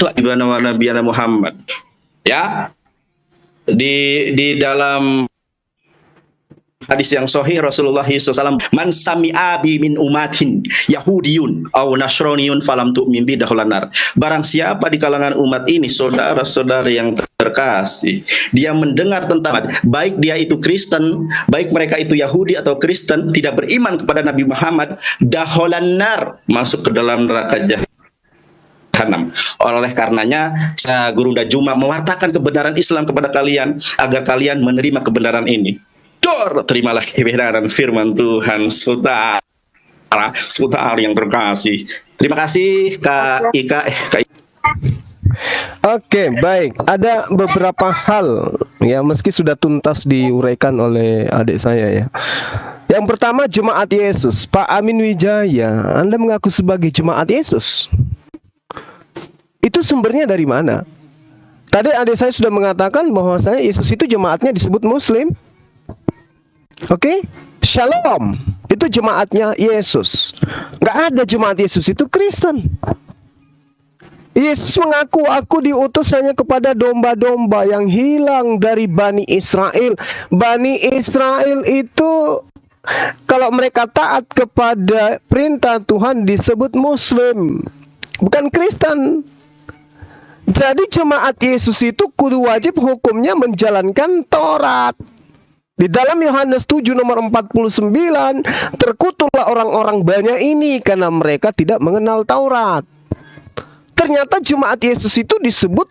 Tuhan Nabi Muhammad, ya, di dalam hadis yang sahih Rasulullah SAW, man sami'a bi min umatin yahudiyun aw nasraniyun falam tu'min bi dakhulanar. Barang siapa di kalangan umat ini, saudara-saudara yang terkasih, dia mendengar tentang, baik dia itu Kristen, baik mereka itu Yahudi atau Kristen, tidak beriman kepada Nabi Muhammad, dakhulanar, masuk ke dalam neraka jahanam. Oleh karenanya, saya Gurunda Juma mewartakan kebenaran Islam kepada kalian, agar kalian menerima kebenaran ini. Terimalah kebenaran firman Tuhan, saudara yang terkasih. Terima kasih Kak Ika. Oke, baik. Ada beberapa hal ya, meski sudah tuntas diuraikan oleh adik saya ya. Yang pertama, jemaat Yesus. Pak Amin Wijaya, Anda mengaku sebagai jemaat Yesus. Itu sumbernya dari mana? Tadi adik saya sudah mengatakan bahwasanya Yesus itu jemaatnya disebut Muslim. Oke, Shalom itu jemaatnya Yesus. Nggak ada jemaat Yesus itu Kristen. Yesus mengaku, aku diutus hanya kepada domba-domba yang hilang dari Bani Israel. Bani Israel itu kalau mereka taat kepada perintah Tuhan disebut Muslim, bukan Kristen. Jadi jemaat Yesus itu kudu wajib hukumnya menjalankan Taurat. Di dalam Yohanes 7 nomor 49, terkutuklah orang-orang banyak ini karena mereka tidak mengenal Taurat. Ternyata jemaat Yesus itu disebut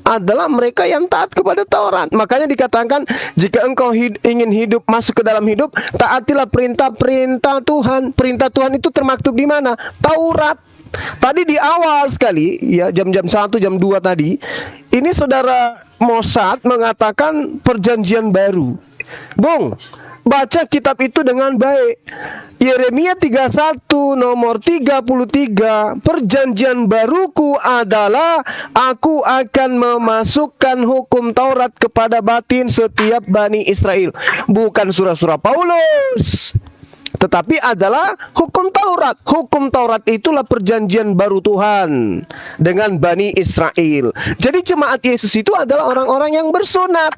adalah mereka yang taat kepada Taurat. Makanya dikatakan, jika engkau ingin hidup, masuk ke dalam hidup, taatilah perintah-perintah Tuhan. Perintah Tuhan itu termaktub di mana? Taurat. Tadi di awal sekali, ya jam-jam 1, jam 2 tadi, ini saudara Mossad mengatakan perjanjian baru. Bung, baca kitab itu dengan baik. Yeremia 31 nomor 33, perjanjian baruku adalah aku akan memasukkan hukum Taurat kepada batin setiap Bani Israel. Bukan surah-surah Paulus, tetapi adalah hukum Taurat. Hukum Taurat itulah perjanjian baru Tuhan dengan Bani Israel. Jadi jemaat Yesus itu adalah orang-orang yang bersunat.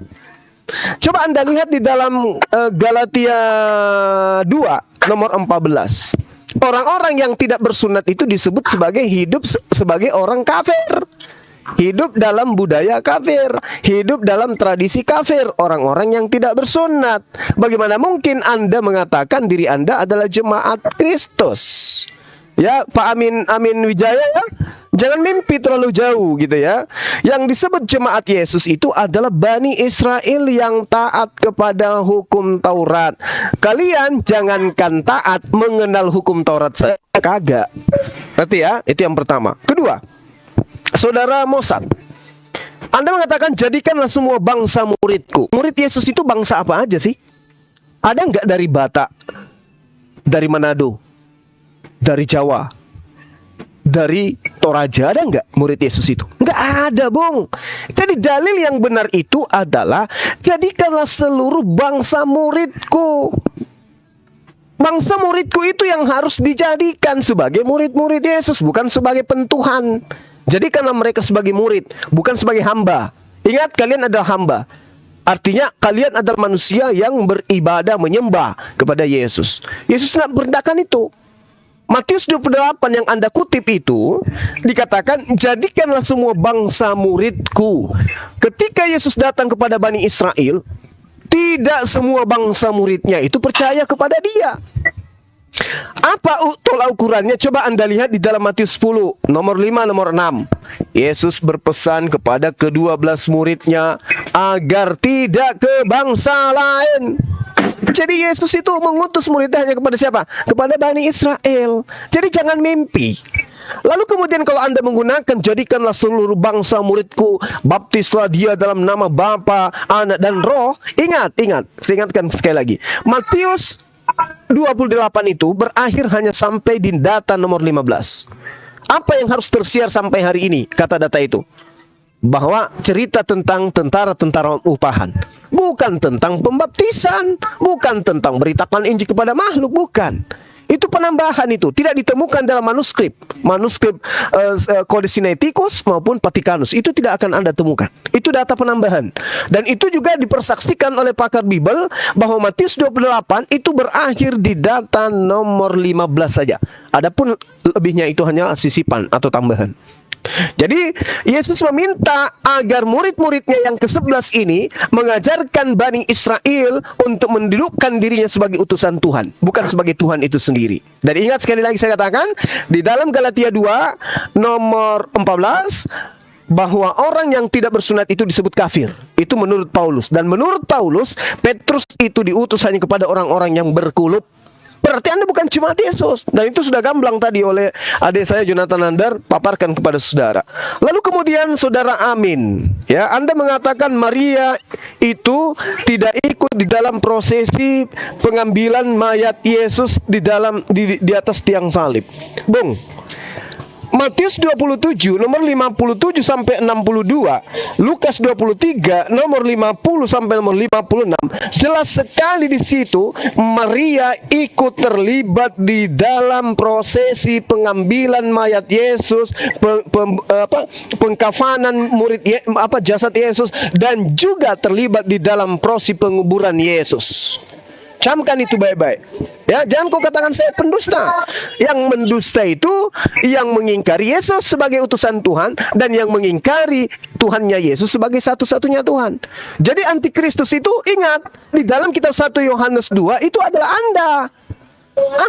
Coba Anda lihat di dalam Galatia 2 nomor 14. Orang-orang yang tidak bersunat itu disebut sebagai hidup sebagai orang kafir. Hidup dalam budaya kafir, hidup dalam tradisi kafir, orang-orang yang tidak bersunat. Bagaimana mungkin Anda mengatakan diri Anda adalah jemaat Kristus? Ya, Pak Amin Wijaya ya? Jangan mimpi terlalu jauh gitu ya. Yang disebut jemaat Yesus itu adalah Bani Israel yang taat kepada hukum Taurat. Kalian jangankan taat, mengenal hukum Taurat saya kagak. Berarti ya, itu yang pertama. Kedua, saudara Mossad, Anda mengatakan jadikanlah semua bangsa muridku. Murid Yesus itu bangsa apa aja sih? Ada nggak dari Batak, dari Manado, dari Jawa, dari Toraja? Ada nggak murid Yesus itu? Nggak ada, Bung. Jadi dalil yang benar itu adalah jadikanlah seluruh bangsa muridku. Bangsa muridku itu yang harus dijadikan sebagai murid-murid Yesus, bukan sebagai pentuhan. Jadikanlah mereka sebagai murid, bukan sebagai hamba. Ingat, kalian adalah hamba. Artinya kalian adalah manusia yang beribadah, menyembah kepada Yesus. Yesus tidak perintahkan itu. Matius 28 yang Anda kutip itu dikatakan, jadikanlah semua bangsa muridku. Ketika Yesus datang kepada Bani Israel, tidak semua bangsa muridnya itu percaya kepada dia. Apa tolak ukurannya? Coba Anda lihat di dalam Matius 10, nomor 5, nomor 6. Yesus berpesan kepada ke-12 muridnya agar tidak ke bangsa lain. Jadi Yesus itu mengutus muridnya hanya kepada siapa? Kepada Bani Israel. Jadi jangan mimpi. Lalu kemudian kalau Anda menggunakan jadikanlah seluruh bangsa muridku, baptislah dia dalam nama Bapa, Anak dan Roh. Ingat, saya ingatkan sekali lagi. Matius 28 itu berakhir hanya sampai di data nomor 15. Apa yang harus tersiar sampai hari ini? Kata data itu bahwa cerita tentang tentara-tentara upahan, bukan tentang pembaptisan, bukan tentang beritakan Injil kepada makhluk, bukan. Itu penambahan, itu tidak ditemukan dalam manuskrip Kode Sinaiticus maupun Vatikanus. Itu tidak akan Anda temukan. Itu data penambahan. Dan itu juga dipersaksikan oleh pakar Bible bahwa Matius 28 itu berakhir di data nomor 15 saja. Adapun lebihnya itu hanya sisipan atau tambahan. Jadi Yesus meminta agar murid-muridnya yang ke-11 ini mengajarkan Bani Israel untuk mendudukkan dirinya sebagai utusan Tuhan, bukan sebagai Tuhan itu sendiri. Dan ingat sekali lagi saya katakan di dalam Galatia 2 nomor 14 bahwa orang yang tidak bersunat itu disebut kafir. Itu menurut Paulus. Dan menurut Paulus, Petrus itu diutus hanya kepada orang-orang yang berkulup. Berarti Anda bukan jemaat Yesus. Dan itu sudah gamblang tadi oleh adik saya Jonathan Nandar paparkan kepada saudara. Lalu kemudian saudara Amin, ya, Anda mengatakan Maria itu tidak ikut di dalam prosesi pengambilan mayat Yesus di atas tiang salib. Bung, Matius 27 nomor 57 sampai 62, Lukas 23 nomor 50 sampai nomor 56, jelas sekali di situ Maria ikut terlibat di dalam prosesi pengambilan mayat Yesus, pengkafanan jasad Yesus, dan juga terlibat di dalam prosesi penguburan Yesus. Camkan itu baik-baik. Ya, jangan kau katakan saya pendusta. Yang mendusta itu yang mengingkari Yesus sebagai utusan Tuhan dan yang mengingkari Tuhannya Yesus sebagai satu-satunya Tuhan. Jadi antikristus itu, ingat, di dalam kitab 1 Yohanes 2 itu adalah Anda.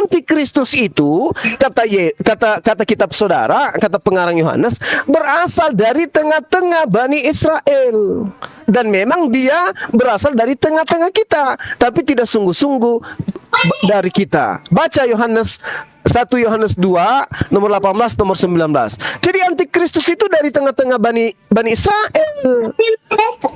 Antikristus itu kata kitab saudara, kata pengarang Yohanes, berasal dari tengah-tengah Bani Israel. Dan memang dia berasal dari tengah-tengah kita, tapi tidak sungguh-sungguh dari kita. Baca Yohanes 1 Yohanes 2 nomor 18 nomor 19. Jadi antikristus itu dari tengah-tengah Bani Israel.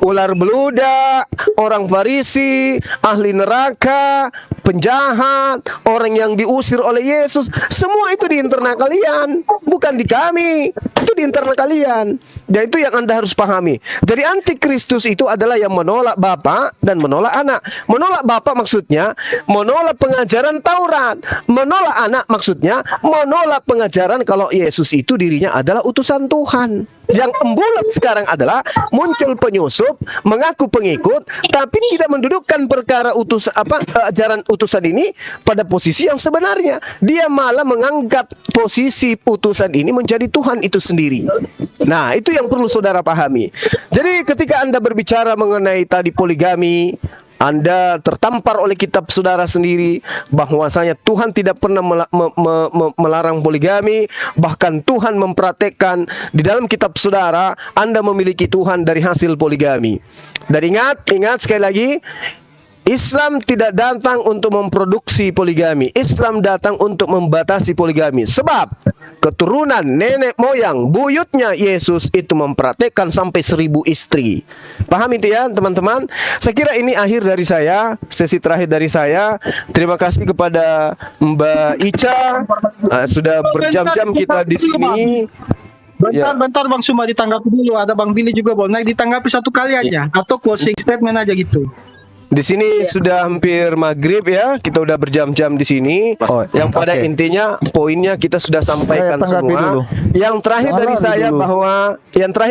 Ular beludak, orang Farisi, ahli neraka, penjahat, orang yang diusir oleh Yesus, semua itu di internal kalian, bukan di kami. Itu di internal kalian. Dan itu yang Anda harus pahami. Jadi antikristus itu adalah yang menolak Bapa dan menolak Anak. Menolak Bapa maksudnya menolak pengajaran Taurat. Menolak Anak maksudnya menolak pengajaran kalau Yesus itu dirinya adalah utusan Tuhan. Yang embulat sekarang adalah muncul penyusup, mengaku pengikut, tapi tidak mendudukkan perkara ajaran utusan ini pada posisi yang sebenarnya. Dia malah mengangkat posisi utusan ini menjadi Tuhan itu sendiri. Nah, itu yang perlu saudara pahami. Jadi ketika Anda berbicara mengenai tadi poligami, Anda tertampar oleh kitab saudara sendiri bahwasanya Tuhan tidak pernah melarang poligami. Bahkan Tuhan mempraktekkan di dalam kitab saudara Anda memiliki Tuhan dari hasil poligami. Dan ingat sekali lagi, Islam tidak datang untuk memproduksi poligami. Islam datang untuk membatasi poligami. Sebab keturunan nenek moyang buyutnya Yesus itu mempraktekkan sampai 1000 istri. Paham itu ya teman-teman? Saya kira ini akhir dari saya, sesi terakhir dari saya. Terima kasih kepada Mbak Ica. Sudah berjam-jam kita di sini. Bentar Bang Suma ditanggapi dulu. Ada Bang Billy juga boleh ditanggapi satu kali aja atau closing statement aja gitu. Di sini sudah hampir maghrib ya, kita udah berjam-jam di sini. Oh, yang pada oke. intinya poinnya kita sudah sampaikan Saya tanggapi semua. dulu. Yang terakhir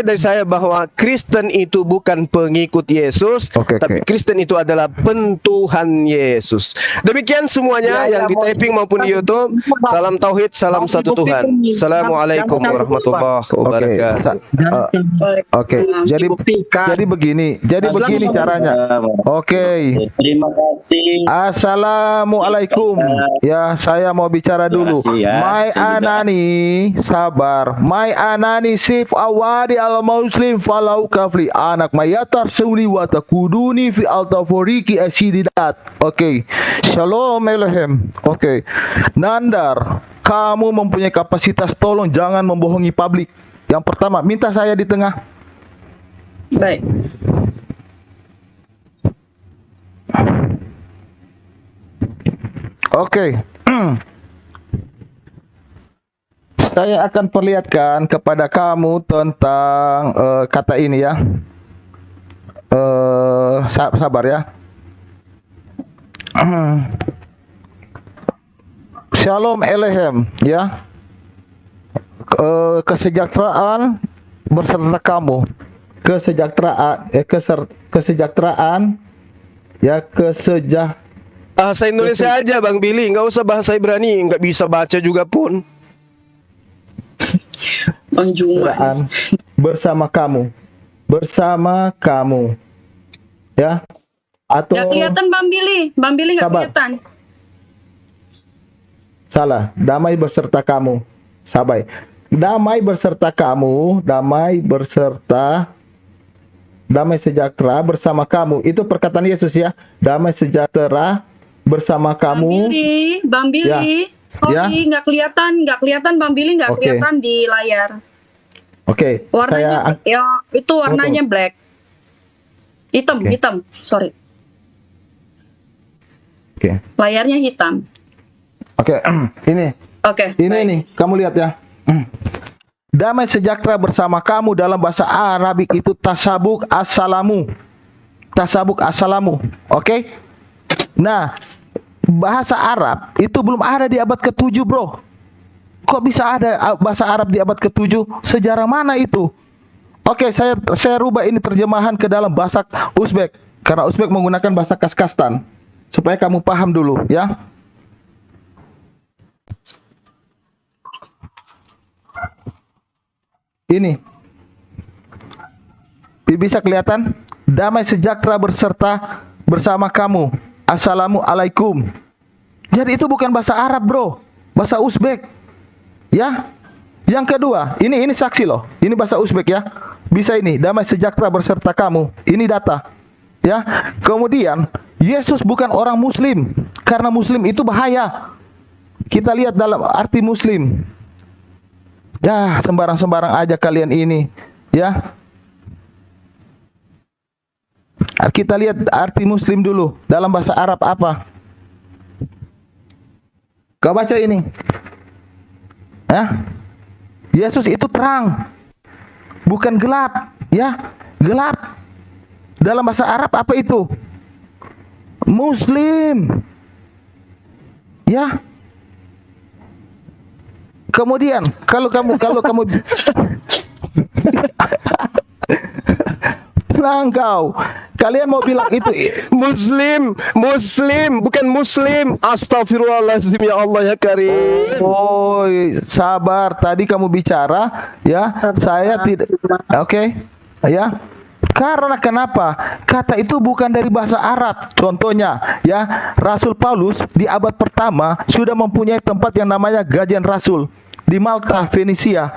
dari saya bahwa Kristen itu bukan pengikut Yesus, Oke, tapi oke. Kristen itu adalah pentuhan Yesus. Demikian semuanya yang di typing maupun di YouTube. Salam tauhid, salam satu Tuhan. Assalamualaikum warahmatullahi wabarakatuh. Oke. Jadi Dibuktikan. begini. Jadi begini caranya. Oke. Terima kasih. Assalamualaikum. Ya, saya mau bicara dulu. Terima kasih ya. Mai Saya juga. anani, sabar. Mai anani sif awadi al muslim falau kafli anak mayatar suli wa takuduni fi altaforiki asididat. Oke. Shalom Elohim. Oke. Nandar, kamu mempunyai kapasitas, tolong jangan membohongi publik. Yang pertama, minta saya di tengah. Baik. Oke. Saya akan perlihatkan kepada kamu tentang kata ini ya. Sabar ya. Shalom Elohim ya. Kesejahteraan berserta kamu. Kesejahteraan ya, Bahasa Indonesia aja Bang Billy, nggak usah bahasa Ibrani, nggak bisa baca juga pun. Bang Juma. bersama kamu ya, atau Gak kelihatan Bang Billy. Bang Billy gak Sabar. kelihatan. salah, damai beserta kamu, damai sejahtera bersama kamu. Itu perkataan Yesus ya, damai sejahtera bersama kamu. Bang Billy. Sorry, nggak kelihatan Bang Billy, nggak Oke. kelihatan di layar. Oke, Warnanya ya itu warnanya black. Hitam, Oke. hitam. Sorry. Oke, Layarnya hitam. oke, ini Oke. Ini baik. nih, kamu lihat ya. Damai sejahtera bersama kamu dalam bahasa Arabik itu tasabuk assalamu. Oke? Nah, bahasa Arab itu belum ada di abad ke-7, bro. Kok bisa ada bahasa Arab di abad ke-7? Sejarah mana itu? Oke, saya rubah ini terjemahan ke dalam bahasa Uzbek. Karena Uzbek menggunakan bahasa Kazakhstan. Supaya kamu paham dulu, ya. Ini bisa kelihatan, damai sejahtera bersama kamu. Assalamualaikum. Jadi itu bukan bahasa Arab, bro, bahasa Uzbek ya. Yang kedua, ini saksi loh, ini bahasa Uzbek ya. Bisa ini, damai sejahtera beserta kamu. Ini data ya. Kemudian Yesus bukan orang Muslim, karena Muslim itu bahaya. Kita lihat dalam arti Muslim. Ya, sembarang-sembarang aja kalian ini, ya. Kita lihat arti Muslim dulu. Dalam bahasa Arab apa? Kau baca ini. Ya. Yesus itu terang, bukan gelap, ya. Gelap. Dalam bahasa Arab apa itu? Muslim. Ya. Kemudian kalau kamu tenang kau. Kalian mau bilang itu Muslim, bukan Muslim. Astagfirullahaladzim, ya Allah ya Karim. oh, sabar. Tadi kamu bicara ya, saya tidak. Oke. Ya. Karena kenapa? Kata itu bukan dari bahasa Arab. Contohnya ya, Rasul Paulus di abad pertama sudah mempunyai tempat yang namanya Gajian Rasul di Malta, Venesia.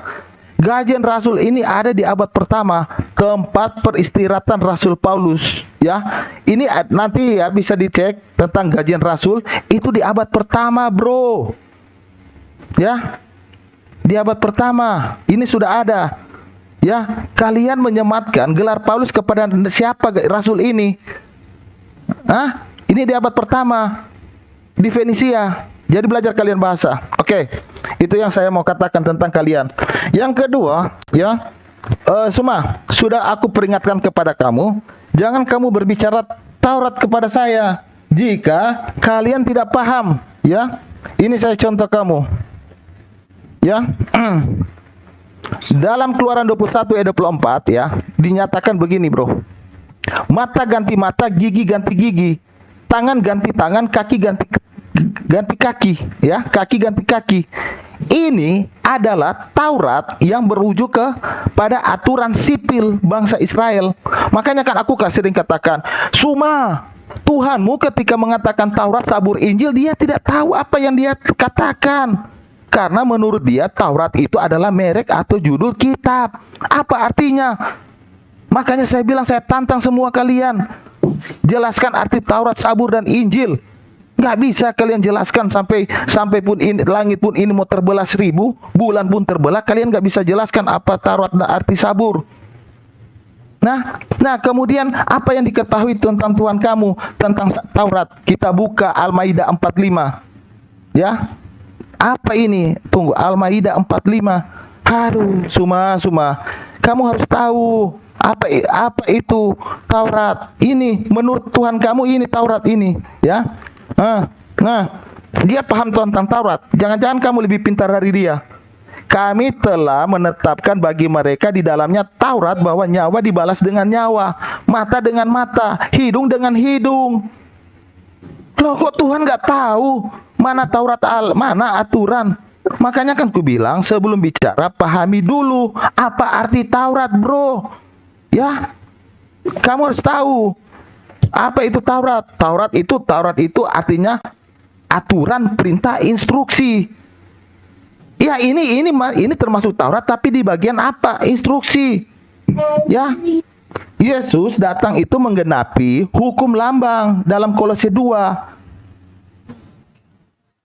Gajian Rasul ini ada di abad pertama, keempat peristirahatan Rasul Paulus, ya. Ini nanti ya bisa dicek tentang gajian Rasul itu di abad pertama, bro. Ya. Di abad pertama ini sudah ada. Ya, kalian menyematkan gelar Paulus kepada siapa Rasul ini? Ini di abad pertama di Fenisia. Jadi belajar kalian bahasa. Oke. Itu yang saya mau katakan tentang kalian. Yang kedua, ya, Suma, sudah aku peringatkan kepada kamu, jangan kamu berbicara Taurat kepada saya jika kalian tidak paham, ya. Ini saya contoh kamu. Ya. Dalam Keluaran 21 ayat 24 ya, dinyatakan begini, bro. Mata ganti mata, gigi ganti gigi, tangan ganti tangan, kaki ganti kaki, ya, kaki ganti kaki. Ini adalah Taurat yang merujuk pada aturan sipil bangsa Israel. Makanya kan aku sering katakan, Suma, Tuhanmu ketika mengatakan Taurat, Zabur, Injil, dia tidak tahu apa yang dia katakan. Karena menurut dia Taurat itu adalah merek atau judul kitab. Apa artinya? Makanya saya bilang, saya tantang semua kalian, jelaskan arti Taurat, Zabur, dan Injil. Nggak bisa kalian jelaskan sampai pun ini, langit pun ini mau terbelah 1000, bulan pun terbelah, kalian nggak bisa jelaskan apa Taurat dan arti Zabur. Nah, kemudian apa yang diketahui tentang Tuhan kamu tentang Taurat? Kita buka Al-Maidah 45. Ya. Apa ini? Tunggu, Al-Maidah 45. Aduh, Suma, kamu harus tahu apa itu Taurat. Ini menurut Tuhan kamu ini Taurat ini, ya. Dia paham tentang Taurat. Jangan-jangan kamu lebih pintar dari dia. Kami telah menetapkan bagi mereka di dalamnya Taurat bahwa nyawa dibalas dengan nyawa, mata dengan mata, hidung dengan hidung. Loh, kok Tuhan nggak tahu mana Taurat, mana aturan? Makanya kan ku bilang sebelum bicara pahami dulu apa arti Taurat, bro. Ya, kamu harus tahu apa itu Taurat. Taurat itu artinya aturan, perintah, instruksi. Ya, ini termasuk Taurat, tapi di bagian apa? Instruksi. Ya. Yesus datang itu menggenapi hukum lambang dalam Kolose 2.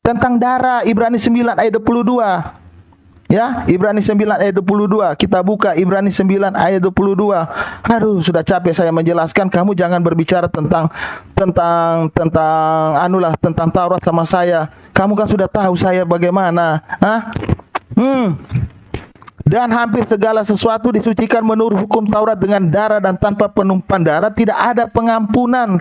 Tentang darah, Ibrani 9 ayat 22. Ya, Ibrani 9 ayat 22. Kita buka Ibrani 9 ayat 22. Aduh, sudah capek saya menjelaskan. Kamu jangan berbicara tentang Taurat sama saya. Kamu kan sudah tahu saya bagaimana. Dan hampir segala sesuatu disucikan menurut hukum Taurat dengan darah, dan tanpa penumpahan darah tidak ada pengampunan.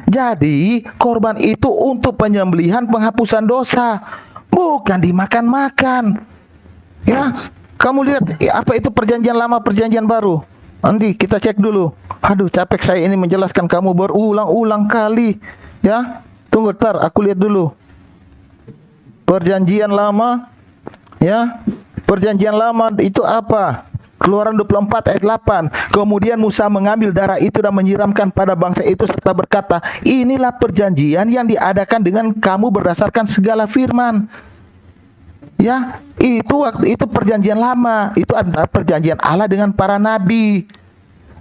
Jadi korban itu untuk penyembelihan penghapusan dosa, bukan dimakan-makan. Ya, kamu lihat apa itu perjanjian lama, perjanjian baru. Nanti kita cek dulu. Aduh, capek saya ini menjelaskan kamu berulang-ulang kali. Ya, tunggu ntar, aku lihat dulu. Perjanjian lama, ya. Perjanjian lama itu apa? Keluaran 24 ayat 8. Kemudian Musa mengambil darah itu dan menyiramkan pada bangsa itu serta berkata, inilah perjanjian yang diadakan dengan kamu berdasarkan segala firman. Ya, itu perjanjian lama. Itu adalah perjanjian Allah dengan para nabi.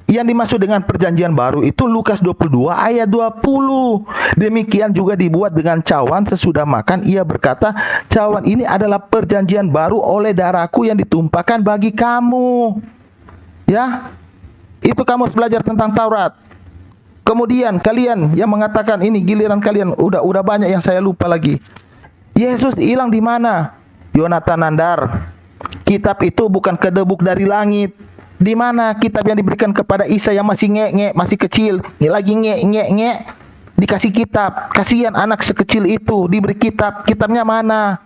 Yang dimaksud dengan perjanjian baru itu Lukas 22 ayat 20. Demikian juga dibuat dengan cawan sesudah makan. Ia berkata, cawan ini adalah perjanjian baru oleh darahku yang ditumpahkan bagi kamu. Ya, itu kamu harus belajar tentang Taurat. Kemudian kalian yang mengatakan ini giliran kalian, udah banyak yang saya lupa lagi. Yesus hilang di mana? Yonatan Nandar. Kitab itu bukan kedebuk dari langit. Di mana kitab yang diberikan kepada Isa yang masih ngek-ngek, masih kecil, lagi ngek-ngek, dikasih kitab. Kasihan anak sekecil itu diberi kitab. Kitabnya mana?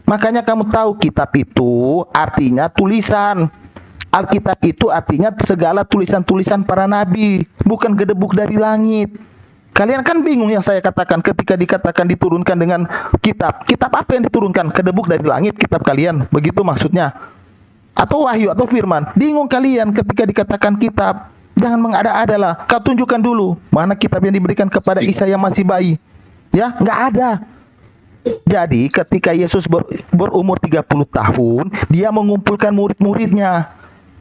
Makanya kamu tahu kitab itu artinya tulisan. Alkitab itu artinya segala tulisan-tulisan para nabi, bukan gedebuk dari langit. Kalian kan bingung yang saya katakan ketika dikatakan diturunkan dengan kitab. Kitab apa yang diturunkan? Kedebuk dari langit kitab kalian. Begitu maksudnya. Atau wahyu atau firman. Bingung kalian ketika dikatakan kitab. Jangan mengada-ada lah. Kau tunjukkan dulu mana kitab yang diberikan kepada Isa yang masih bayi. Ya, nggak ada. Jadi ketika Yesus berumur 30 tahun, dia mengumpulkan murid-muridnya.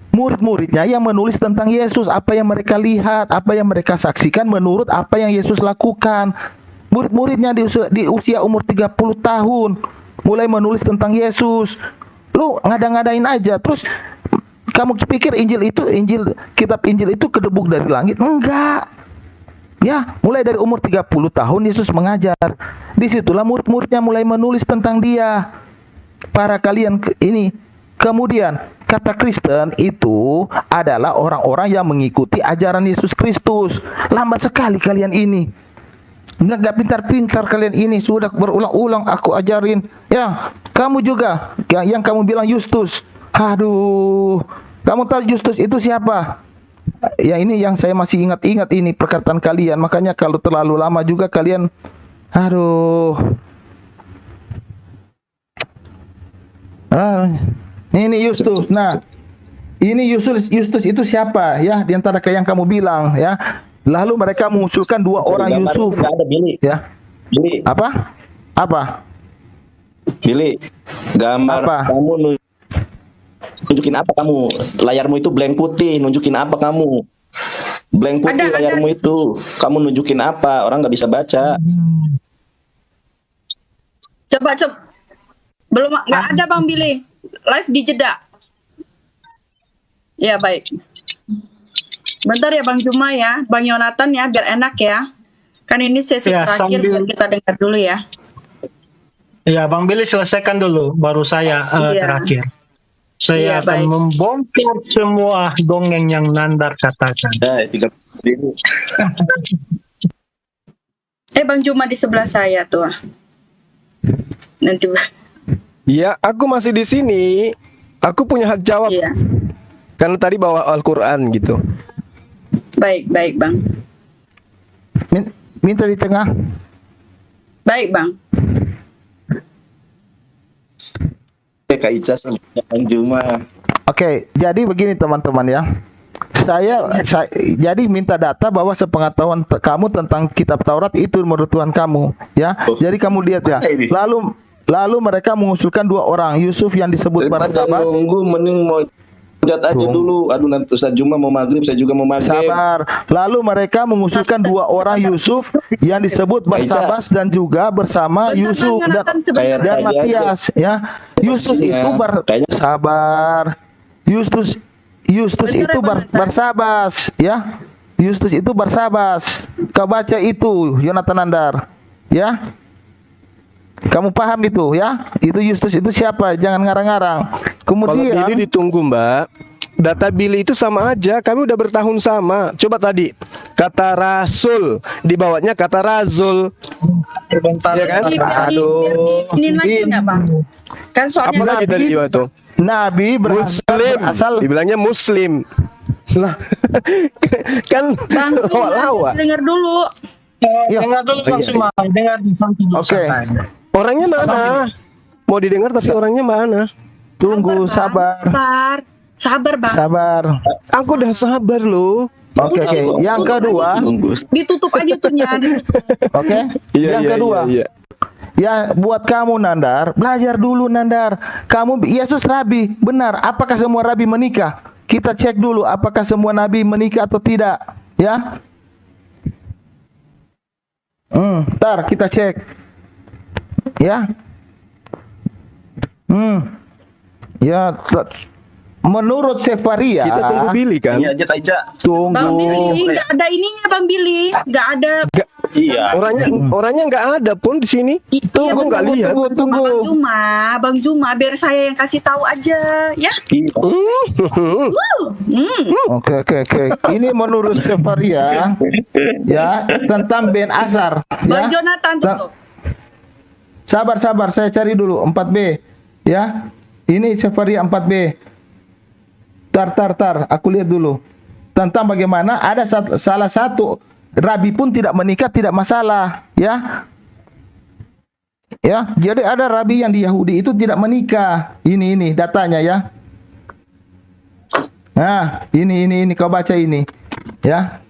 Murid-muridnya yang menulis tentang Yesus, apa yang mereka lihat, apa yang mereka saksikan menurut apa yang Yesus lakukan. Murid-muridnya di usia umur 30 tahun mulai menulis tentang Yesus. Lu ngada-ngadain aja. Terus kamu pikir kitab Injil itu kedebuk dari langit? Enggak. Ya, mulai dari umur 30 tahun Yesus mengajar. Disitulah murid-muridnya mulai menulis tentang dia. Para kalian ini. Kemudian kata Kristen itu adalah orang-orang yang mengikuti ajaran Yesus Kristus. Lambat sekali kalian ini. Enggak pintar-pintar kalian ini. Sudah berulang-ulang aku ajarin. Ya, kamu juga yang kamu bilang Justus. Aduh, kamu tahu Justus itu siapa? Ya, ini yang saya masih ingat-ingat ini perkataan kalian. Makanya kalau terlalu lama juga kalian, aduh. Ini Justus. Nah, ini Justus itu siapa ya? Di antara yang kamu bilang ya. Lalu mereka mengusulkan 2 orang Gambar Yusuf. itu nggak ada, Billy. Ya. Billy, Apa? Apa? Billy, gambar Apa? kamu nunjukin apa kamu? Layarmu itu blank putih, nunjukin apa kamu? Blank putih Ada layarmu di itu. Kamu nunjukin apa? Orang nggak bisa baca. Coba. Belum, nggak ada Bang Billy. Live di jeda. Ya, baik. Bentar ya Bang Juma ya, Bang Yonatan ya, biar enak ya. Kan ini sesi Ya, terakhir, sambil- biar kita dengar dulu ya. Ya, Bang Billy selesaikan dulu, baru saya Iya. terakhir. Saya Iya, akan baik. membongkar semua dongeng yang Nandar katakan. 3 Billy. Bang Juma di sebelah saya tuh. Nanti Ya, aku masih di sini. Aku punya hak jawab. iya. Karena tadi bawa Al-Quran gitu. Baik Bang. Minta di tengah. Baik Bang. Kak Ica sama Bang Juma. Oke, jadi begini teman-teman ya. Saya jadi minta data bahwa sepengetahuan kamu tentang kitab Taurat itu menurut Tuhan kamu, ya. Jadi kamu lihat ya. Mana ini? Lalu mereka mengusulkan 2 orang, Yusuf yang disebut Daripada Barsabas. nunggu, mending mau cat aja Tunggu. dulu. Aduh, nanti Ustaz Juma mau maghrib, saya juga mau maghrib. Sabar. Lalu mereka mengusulkan 2 orang Yusuf yang disebut Barsabas dan juga bersama Bentar, Yusuf Bang Yonatan, sebentar. Kayak dan tadi Matias, ya. Yusuf Pastinya. itu Kayaknya- sabar. Yustus Bentar ya, itu Bang Yonatan. Barsabas, ya. Yustus itu Barsabas. Kau baca itu, Yonatan Nandar, ya. Kamu paham itu, ya? Itu Yustus itu siapa? Jangan ngarang-ngarang. Kalau Kemudian Billy ditunggu, Mbak. Data Billy itu sama aja. Kami udah bertahun sama. Coba tadi kata Rasul, dibawanya kata Razul. Sebentar. Ya kan? Biar ini lagi nggak Bang? Kan soalnya Apa lagi tadi waktu? Nabi Muslim. berasal Dibilangnya Muslim. lah. Kan Bang lawa-lawa. dengar dulu. Ya. Dengar dulu Bang Iya, Suma, dengar sampai dulu. Oke. santai. Orangnya mana? Mau didengar tapi orangnya mana? Tunggu, sabar. Sabar Bang. Sabar. Aku udah sabar loh. Oke. Yang kedua, Tunggu. Ditutup aja tuhnya. oke. Yang kedua, Iya. ya buat kamu Nandar, belajar dulu Nandar. Kamu Yesus Rabi, benar. Apakah semua Rabi menikah? Kita cek dulu apakah semua Nabi menikah atau tidak, ya. Ntar kita cek, ya. Ya, menurut Sefaria, Kita tunggu Billy kan? Ini aja Kak Ica. Bang Billy, tunggu. nggak ada ininya Bang Billy. Nggak ada. Iya. Orangnya nggak ada pun di sini. Iya, Aku nggak lihat. Tunggu. Bang Juma, biar saya yang kasih tahu aja, ya. Iya. Oke. Ini menurut Sefaria, ya, tentang Ben Azar, Bang ya. Jonathan tutup. Sabar, saya cari dulu 4B, ya. Ini Sefaria 4B. Tar, aku lihat dulu. Tentang bagaimana ada salah satu Rabi pun tidak menikah, tidak masalah, ya. Ya, jadi ada Rabi yang di Yahudi itu tidak menikah. Ini datanya, ya. Nah, ini kau baca ini, ya.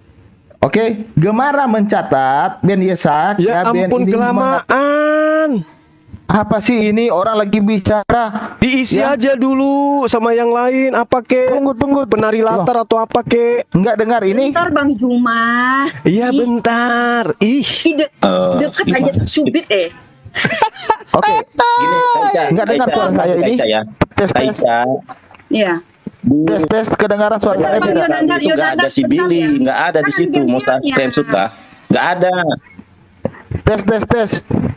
Oke, Gemara mencatat Ben Yesak, Ya Ben ampun ini kelamaan. Apa sih ini orang lagi bicara? Diisi Ya. aja dulu sama yang lain. Apa kek? Tunggu. Penari latar atau apa kek? Enggak dengar ini? Bentar Bang Juma. Iya Ih, bentar. Ih. deket aja cubit Oke. Gini, Kaica, Nggak dengar Kaica, suara saya ini. Kaica ya. Tes. Kaica, Iya. Tes kedengaran suara Bentar, saya Bang tidak? Yonandar, itu nggak ada si bentar Billy, ya. nggak ada di Kan situ. Mau gantiannya. screenshot kah? Nggak ada. Tes.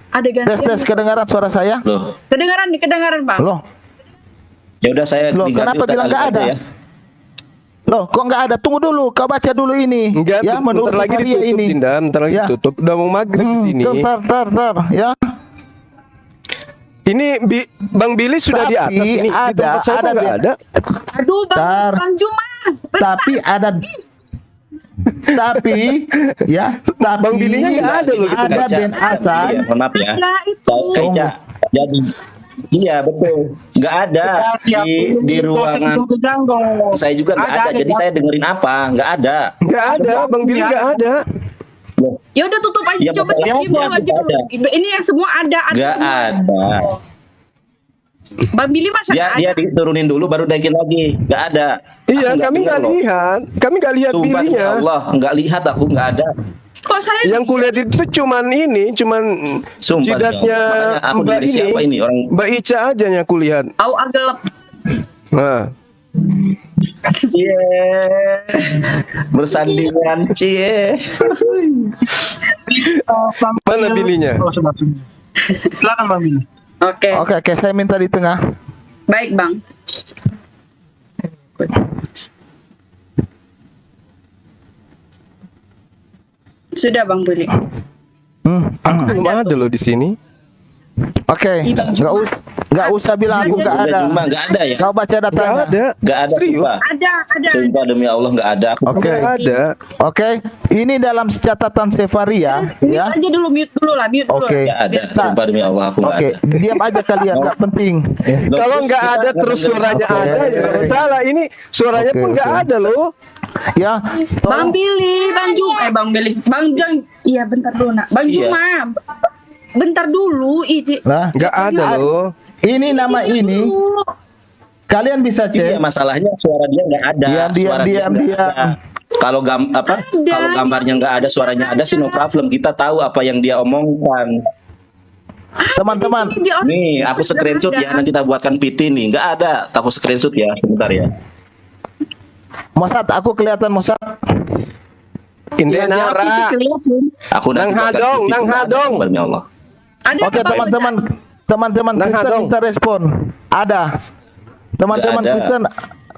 Ada gantian. Tes kedengaran suara saya? Loh, Kedengaran Bang. Loh, ya udah saya Loh, diganti kenapa Ustaz bilang Alif nggak aja ada? ya. loh, kok nggak ada? Tunggu dulu, kau baca dulu ini. Enggak, ya, menurut bentar lagi Maria ditutup ini. Dinda, bentar lagi Ya. ditutup. Udah mau maghrib di sini. Tar, ya. Ini Bang Billy sudah di Tapi atas ini. Di ada- tempat saya kok ada nggak dia. ada. Aduh Bentar. Bang Juma. Bentar. Tapi ada tapi ya, tapi Bang Billy-nya nggak ada loh di ada Kaica. band asal. Iya, mohon maaf ya. Nah itu. Kaica, jadi iya betul, nggak ada di ruangan. Saya juga nggak ada. Jadi saya dengerin apa? Nggak ada. Nggak ada. Bang Billy nggak ada. Loh, Ya udah tutup aja, Iya, coba masalahnya diem dulu apa? aja dulu. Ini yang semua ada nggak semua. ada. Bang Billy masa Dia nggak dia ada? diturunin dulu baru naikin lagi. Nggak ada. Iya, Aku kami dengar nggak loh. lihat. Kami nggak lihat Sumpah demi Billy-nya. Allah, nggak lihat aku nggak ada. Kok saya Yang kulihat itu cuman Sumpah jidatnya demi Allah. Makanya aku Mbak dari siapa ini orang? Mbak Ica aja yang kulihat. tahu agelep? Nah, Iya. Bersandingan cie. mana Billy-nya? Silakan Bang Billy. Oke, Oke, saya minta di tengah. baik Bang. Sudah Bang Billy. Belum ada loh di sini. Oke, Ih, Bang Juma. nggak usah bilang aku nggak ada. Cuma nggak ada ya. Kau baca Nggak datanya. ada. Nggak ada. Serius? Sumpah. Ada. Sumpah demi Allah nggak ada. Aku Oke. Nggak ada. Oke, ini dalam catatan Sefaria, Mute ya. aja dulu, mute dulu lah, mute dulu. Oke. nggak ada. Sumpah demi Allah aku nggak Oke, ada. diam aja kalian, nggak penting. Loh, Kalau terus nggak kita ada terus dengerin suaranya apa? ada ya nggak masalah. Ini suaranya Oke, pun nggak oke. ada loh. Ya, Bang Billy, Bang Juma, Bang Billy, iya bentar dulu nak, Bang Iya. Juma, bentar dulu, ini. nah, Nggak ada loh. ini nama ini. Kalian bisa Iya, cek. masalahnya suara dia nggak ada. Diam, Suara dia nggak diam. ada. Kalau kalau gambarnya nggak ada, suaranya ada sih no problem. Kita tahu apa yang dia omongkan. Teman-teman, Di sini di Nih, aku screenshot ya. Nanti kita buatkan PT nih. Nggak ada. Aku screenshot ya. Sebentar ya. Mosat, aku kelihatan Mosat. Ini Nara. Aku Nang nanti buatkan hadong, PT. nang hadong. Demi Allah. Ada Oke, apa, Bang? teman-teman Nah, Kristen dong. minta respon. Ada. Teman-teman Nggak ada. Kristen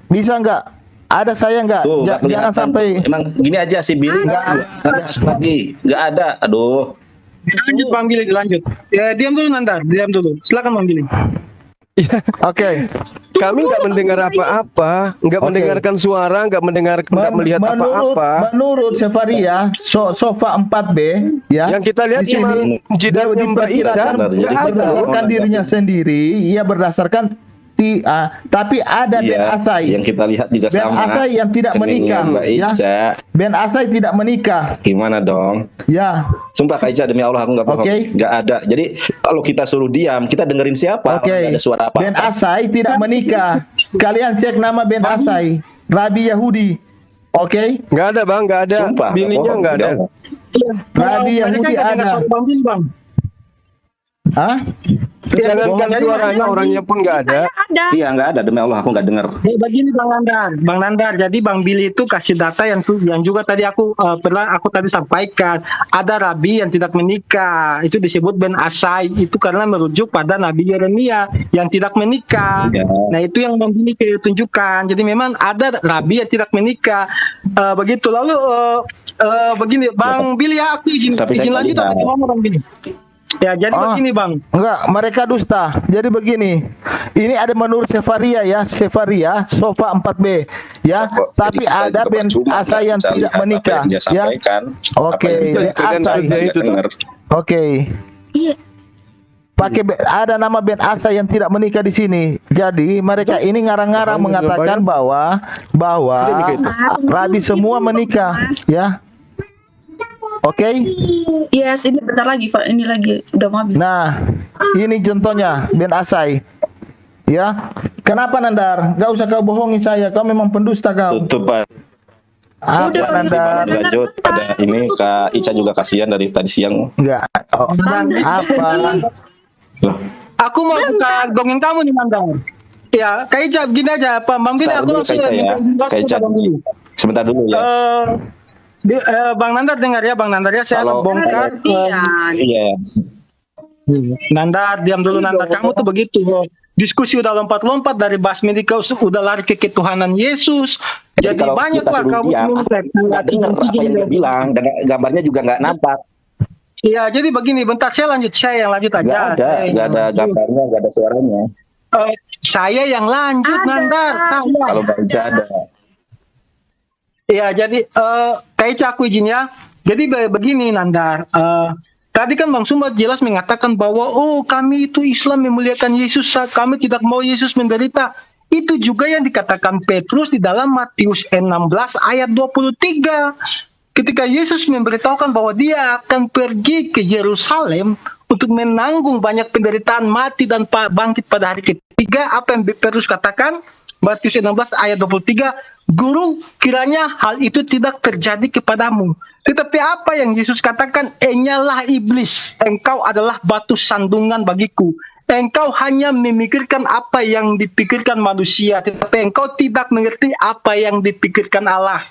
bisa nggak? Ada saya nggak? Tuh, nggak Jangan kelihatan. sampai. Emang gini aja si Billy nggak ada lagi. Nggak ada. Aduh. Dilanjut Bang Billy, dilanjut. Ya, diam dulu Nandar, diam dulu. Silakan Bang Billy. Oke. Kami nggak mendengar apa-apa, nggak Oke. mendengarkan suara, nggak melihat apa-apa. Menurut Sefaria, sofa 4B, ya. Yang kita lihat di sini, cuma jidatnya Mbak Ica. diperkirakan Nggak ada. berdasarkan dirinya sendiri, ia berdasarkan tapi ada Ben Iya. Asai. Yang kita lihat juga Ben sama. Asai yang tidak Keningnya menikah, Mbak ya. Ica. Ben Asai tidak menikah, Gimana dong? ya. Sumpah Kak Ica, demi Allah aku nggak bohong. Oke. Nggak ada. Jadi kalau kita suruh diam, kita dengerin siapa? Oke. Nggak ada suara apa. Ben Asai tidak menikah. Kalian cek nama Ben Asai, Rabi Yahudi. Oke, Nggak ada bang, nggak ada. Sumpah. Billy-nya bohong, nggak ada. bohong. Rabi Yahudi ada. Bang Billy, Bang. Hah? Jangankan suaranya, orangnya pun nggak ada. Ada. Iya nggak ada, demi Allah aku nggak dengar. Begini Bang Nandar, jadi Bang Billy itu kasih data yang juga tadi aku tadi sampaikan, ada Rabi yang tidak menikah, itu disebut Ben Asai, itu karena merujuk pada Nabi Yeremia yang tidak menikah. Ya. Nah itu yang Bang Billy tunjukkan. Jadi memang ada Rabi yang tidak menikah. Begitu. Lalu begini Bang Billy, ya aku izin Tapi saya nggak lanjut lihat. apa gimana Bang Billy? Ya jadi begini Bang. Enggak, mereka dusta. Jadi begini. Ini ada menurut Sefaria ya, Sefaria sofa 4B ya. Kok, Tapi jadi kita ada juga Ben percuma Asai yang bisa tidak lihat apa menikah yang dia ya. sampaikan. Oke, Apa yang dia Ben Itu kan Asai. kerja nggak itu tuh. dengar. Oke. Iya. Pakai ada nama Ben Asai yang tidak menikah di sini. Jadi mereka ini ngarang-ngarang Bang, mengatakan jawabannya. bahwa Sudah nikah itu. Rabi semua menikah ya. Oke. Yes, ini bentar lagi, Pak. Ini lagi udah mau habis. Nah, Ini contohnya Ben Asai. Ya, kenapa Nandar? Gak usah kau bohongi saya. Kau memang pendusta kau. Tutup Pak. Apa Udah, Nandar? Lanjut ada ini Kak Ica juga kasihan dari tadi siang. Enggak. Oh, apa? Loh, Aku mau buka dongeng kamu nih Mandang. Ya, kayak gini aja, Pak Bang Billy, Bentar aku dulu, langsung Kak Ica ya. Kak Ica. Bang Billy. sebentar dulu ya. Bang Nandar dengar ya, Bang Nandar ya, saya Kalau- bongkar. Iya. Nandar, diam dulu Nandar, kamu tuh begitu. Diskusi udah lompat-lompat dari basmi kau udah lari ke ketuhanan Yesus. Jadi kalau banyak kita lah suruh kamu diam, nggak dengar apa yang dia bilang dan gambarnya juga nggak nampak. Iya, jadi begini, bentar saya yang lanjut aja. Nggak ada, Saya nggak yang ada lanjut. gambarnya, nggak ada suaranya. Saya yang lanjut, Ada. Nandar. Saya. Kalau Mbak Ica ada. Iya, jadi kayak aku izin ya. Jadi begini Nandar, tadi kan Bang Sumba jelas mengatakan bahwa kami itu Islam memuliakan Yesus, kami tidak mau Yesus menderita. Itu juga yang dikatakan Petrus di dalam Matius 16 ayat 23. Ketika Yesus memberitahukan bahwa dia akan pergi ke Yerusalem untuk menanggung banyak penderitaan, mati dan bangkit pada hari ketiga, apa yang Petrus katakan? Matius 16 ayat 23, Guru, kiranya hal itu tidak terjadi kepadamu. Tetapi apa yang Yesus katakan? Enyalah iblis, engkau adalah batu sandungan bagiku. Engkau hanya memikirkan apa yang dipikirkan manusia, tetapi engkau tidak mengerti apa yang dipikirkan Allah.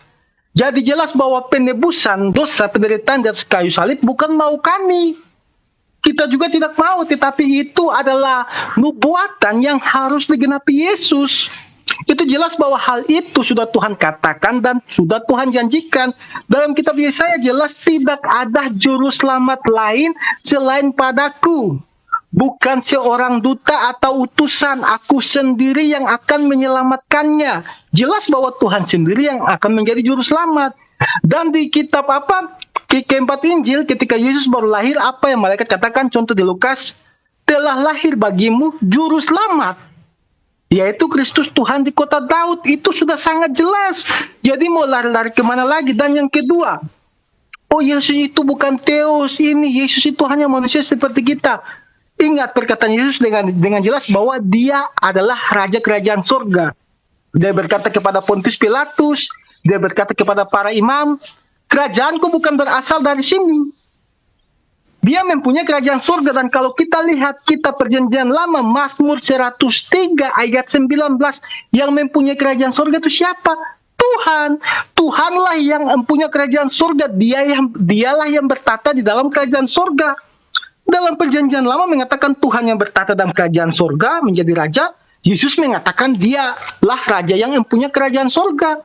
Jadi jelas bahwa penebusan dosa penderitaan di atas kayu salib bukan mau kami. Kita juga tidak mau, tetapi itu adalah nubuatan yang harus digenapi Yesus. Itu jelas bahwa hal itu sudah Tuhan katakan dan sudah Tuhan janjikan. Dalam kitab Yesaya jelas tidak ada juru selamat lain selain padaku. Bukan seorang duta atau utusan, aku sendiri yang akan menyelamatkannya. Jelas bahwa Tuhan sendiri yang akan menjadi juru selamat. Dan di kitab keempat Injil, ketika Yesus baru lahir, apa yang malaikat katakan? Contoh di Lukas, telah lahir bagimu juru selamat, yaitu Kristus Tuhan di kota Daud. Itu sudah sangat jelas. Jadi mau lari-lari kemana lagi? Dan yang kedua, Yesus itu bukan Theos, ini Yesus itu hanya manusia seperti kita. Ingat perkataan Yesus dengan jelas bahwa dia adalah Raja Kerajaan Surga. Dia berkata kepada Pontius Pilatus, dia berkata kepada para imam, kerajaanku bukan berasal dari sini. Dia mempunyai kerajaan surga. Dan kalau kita lihat kitab perjanjian lama, Mazmur 103 ayat 19, yang mempunyai kerajaan surga itu siapa? Tuhan. Tuhanlah yang mempunyai kerajaan surga. Dialah yang bertata di dalam kerajaan surga. Dalam perjanjian lama mengatakan Tuhan yang bertata dalam kerajaan surga menjadi raja. Yesus mengatakan dialah raja yang mempunyai kerajaan surga.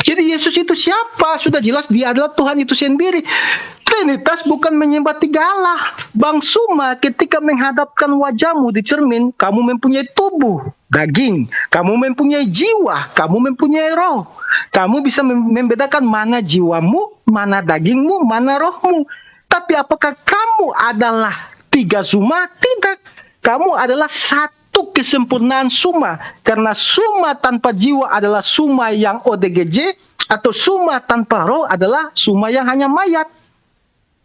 Jadi Yesus itu siapa? Sudah jelas dia adalah Tuhan itu sendiri. Trinitas bukan menyembah tiga Allah. Bang Suma, ketika menghadapkan wajahmu di cermin, kamu mempunyai tubuh, daging. Kamu mempunyai jiwa, kamu mempunyai roh. Kamu bisa membedakan mana jiwamu, mana dagingmu, mana rohmu. Tapi apakah kamu adalah tiga Suma? Tidak. Kamu adalah satu kesempurnaan Suma. Karena Suma tanpa jiwa adalah Suma yang ODGJ, atau Suma tanpa roh adalah Suma yang hanya mayat.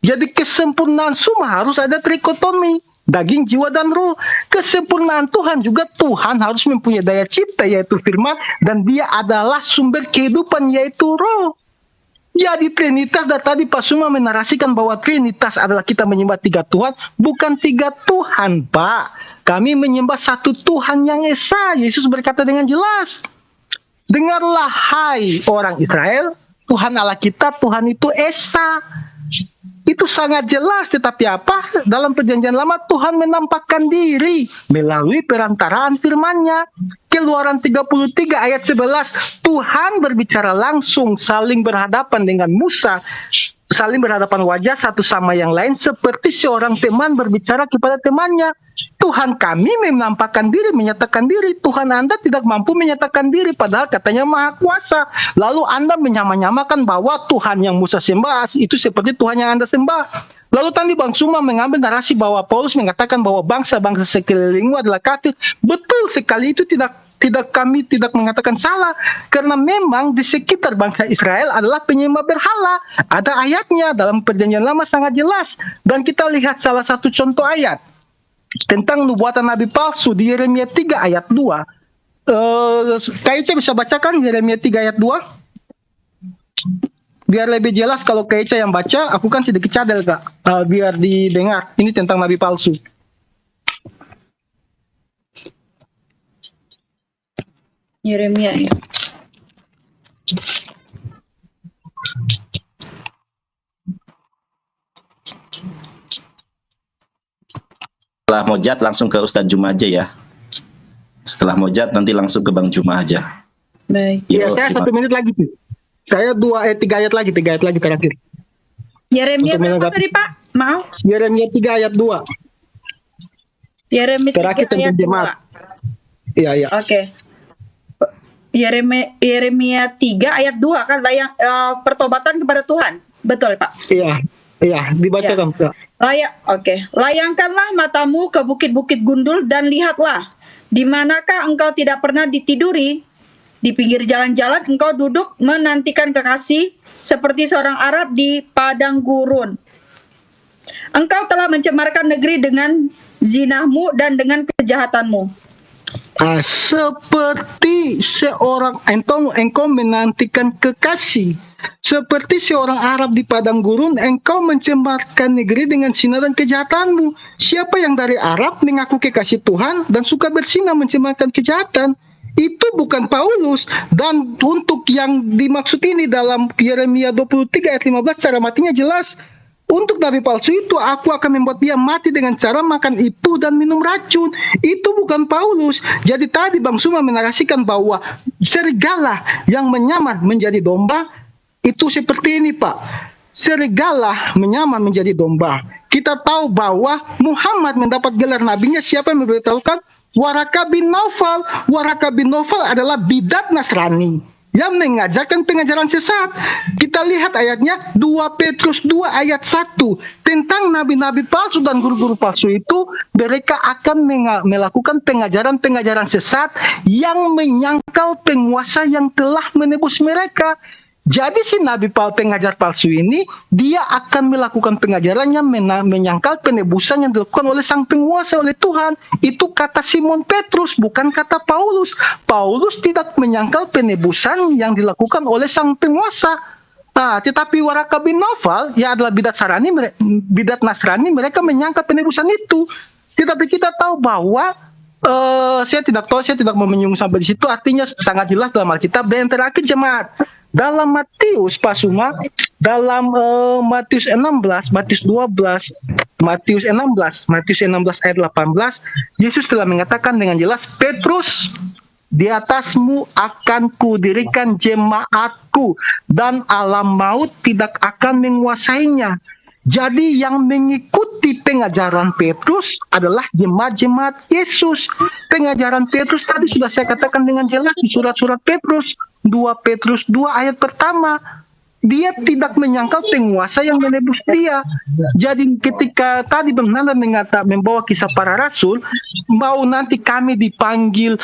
Jadi kesempurnaan Suma harus ada trikotomi, daging, jiwa, dan roh. Kesempurnaan Tuhan juga, Tuhan harus mempunyai daya cipta, yaitu firman, dan dia adalah sumber kehidupan, yaitu roh. Jadi Trinitas, dan tadi Pak Suma menarasikan bahwa Trinitas adalah kita menyembah tiga Tuhan, bukan tiga Tuhan, Pak. Kami menyembah satu Tuhan yang esa. Yesus berkata dengan jelas, dengarlah hai orang Israel, Tuhan Allah kita, Tuhan itu esa. Itu sangat jelas. Tetapi apa? Dalam perjanjian lama Tuhan menampakkan diri melalui perantaraan firman-Nya. Keluaran 33 ayat 11, Tuhan berbicara langsung, saling berhadapan dengan Musa, saling berhadapan wajah satu sama yang lain, seperti seorang teman berbicara kepada temannya. Tuhan kami menampakkan diri, menyatakan diri. Tuhan Anda tidak mampu menyatakan diri, padahal katanya maha kuasa. Lalu Anda menyamakan bahwa Tuhan yang Musa sembah itu seperti Tuhan yang Anda sembah. Lalu tadi Bang Suma mengambil narasi bahwa Paulus mengatakan bahwa bangsa-bangsa sekelilingmu adalah kafir. Betul sekali, itu kami tidak mengatakan salah, karena memang di sekitar bangsa Israel adalah penyembah berhala. Ada ayatnya dalam perjanjian lama sangat jelas, dan kita lihat salah satu contoh ayat. tentang nubuatan nabi palsu di Yeremia 3 ayat 2. Kak Ica bisa bacakan Yeremia 3 ayat 2? Biar lebih jelas kalau Kak Ica yang baca, aku kan sedikit cadel Kak, biar didengar. Ini tentang nabi palsu. Yeremia ya. Setelah Mojat langsung ke Ustadz Juma aja ya. Setelah Mojat nanti langsung ke Bang Juma aja. Baik. Ya, Yo, saya terima- 1 menit lagi tuh. Saya 3 ayat lagi terakhir. Yeremia Untuk berapa menanggapi- tadi Pak? Maaf. Yeremia 3 ayat 2. Yeremia 3 Terakhir tentang ayat 2. jemaat. Iya, iya. Oke. Yeremia 3 ayat 2 kan pertobatan kepada Tuhan. Betul, Pak. Iya, iya, dibacakan Kak. Layangkanlah matamu ke bukit-bukit gundul dan lihatlah, di manakah engkau tidak pernah ditiduri? Di pinggir jalan-jalan engkau duduk menantikan kekasih seperti seorang Arab di padang gurun. Engkau telah mencemarkan negeri dengan zinahmu dan dengan kejahatanmu. Seperti seorang engkau menantikan kekasih, seperti seorang Arab di padang gurun, engkau mencemarkan negeri dengan sinar dan kejahatanmu. Siapa yang dari Arab mengaku kekasih Tuhan dan suka bersinah mencemarkan kejahatan? Itu bukan Paulus. Dan untuk yang dimaksud ini dalam Yeremia 23 ayat 15, cara matinya jelas. Untuk nabi palsu itu, aku akan membuat dia mati dengan cara makan ipuh dan minum racun. Itu bukan Paulus. Jadi tadi Bang Suma menarasikan bahwa serigala yang menyamar menjadi domba, itu seperti ini Pak. Serigala menyamar menjadi domba. Kita tahu bahwa Muhammad mendapat gelar nabinya, siapa yang memberitahukan? Waraka bin Naufal. Waraka bin Naufal adalah bidat Nasrani yang mengajarkan pengajaran sesat. Kita lihat ayatnya 2 Petrus 2 ayat 1 tentang nabi-nabi palsu dan guru-guru palsu itu, mereka akan melakukan pengajaran-pengajaran sesat yang menyangkal penguasa yang telah menebus mereka. Jadi si nabi pengajar palsu ini, dia akan melakukan pengajaran yang menyangkal penebusan yang dilakukan oleh sang penguasa, oleh Tuhan. Itu kata Simon Petrus, bukan kata Paulus. Paulus tidak menyangkal penebusan yang dilakukan oleh sang penguasa. Tetapi Waraka bin Naufal, ya adalah bidat Nasrani, mereka menyangkal penebusan itu. Tetapi kita tahu bahwa saya tidak mau menyinggung sampai di situ. Artinya sangat jelas dalam Alkitab. Dan yang terakhir jemaat, dalam Matius Pak Suma, dalam Matius 16, Matius 12, Matius 16 ayat 18, Yesus telah mengatakan dengan jelas, Petrus, di atasmu akan kudirikan jemaatku dan alam maut tidak akan menguasainya. Jadi yang mengikuti pengajaran Petrus adalah jemaat-jemaat Yesus. Pengajaran Petrus tadi sudah saya katakan dengan jelas di surat-surat Petrus. 2 Petrus 2 ayat pertama. Dia tidak menyangkal penguasa yang menebus dia. Jadi ketika tadi Bang Nanda membawa kisah para rasul, mau nanti kami dipanggil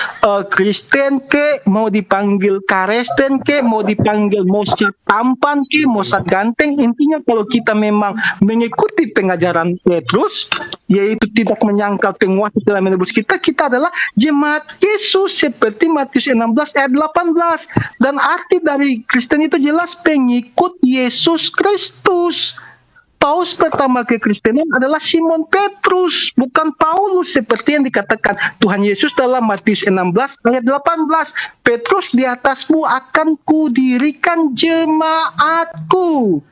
Kristen ke, mau dipanggil Karesten ke, mau dipanggil Mosat tampan ke, Mosat ganteng, intinya kalau kita memang mengikuti pengajaran Petrus, yaitu tidak menyangkal penguasa telah menebus kita, kita adalah jemaat Yesus seperti Matius 16 ayat 18. Dan arti dari Kristen itu jelas pengikut Yesus Kristus. Paus pertama kekristenan adalah Simon Petrus, bukan Paulus seperti yang dikatakan Tuhan Yesus dalam Matius 16 ayat 18. Petrus, di atasmu akan kudirikan jemaatku.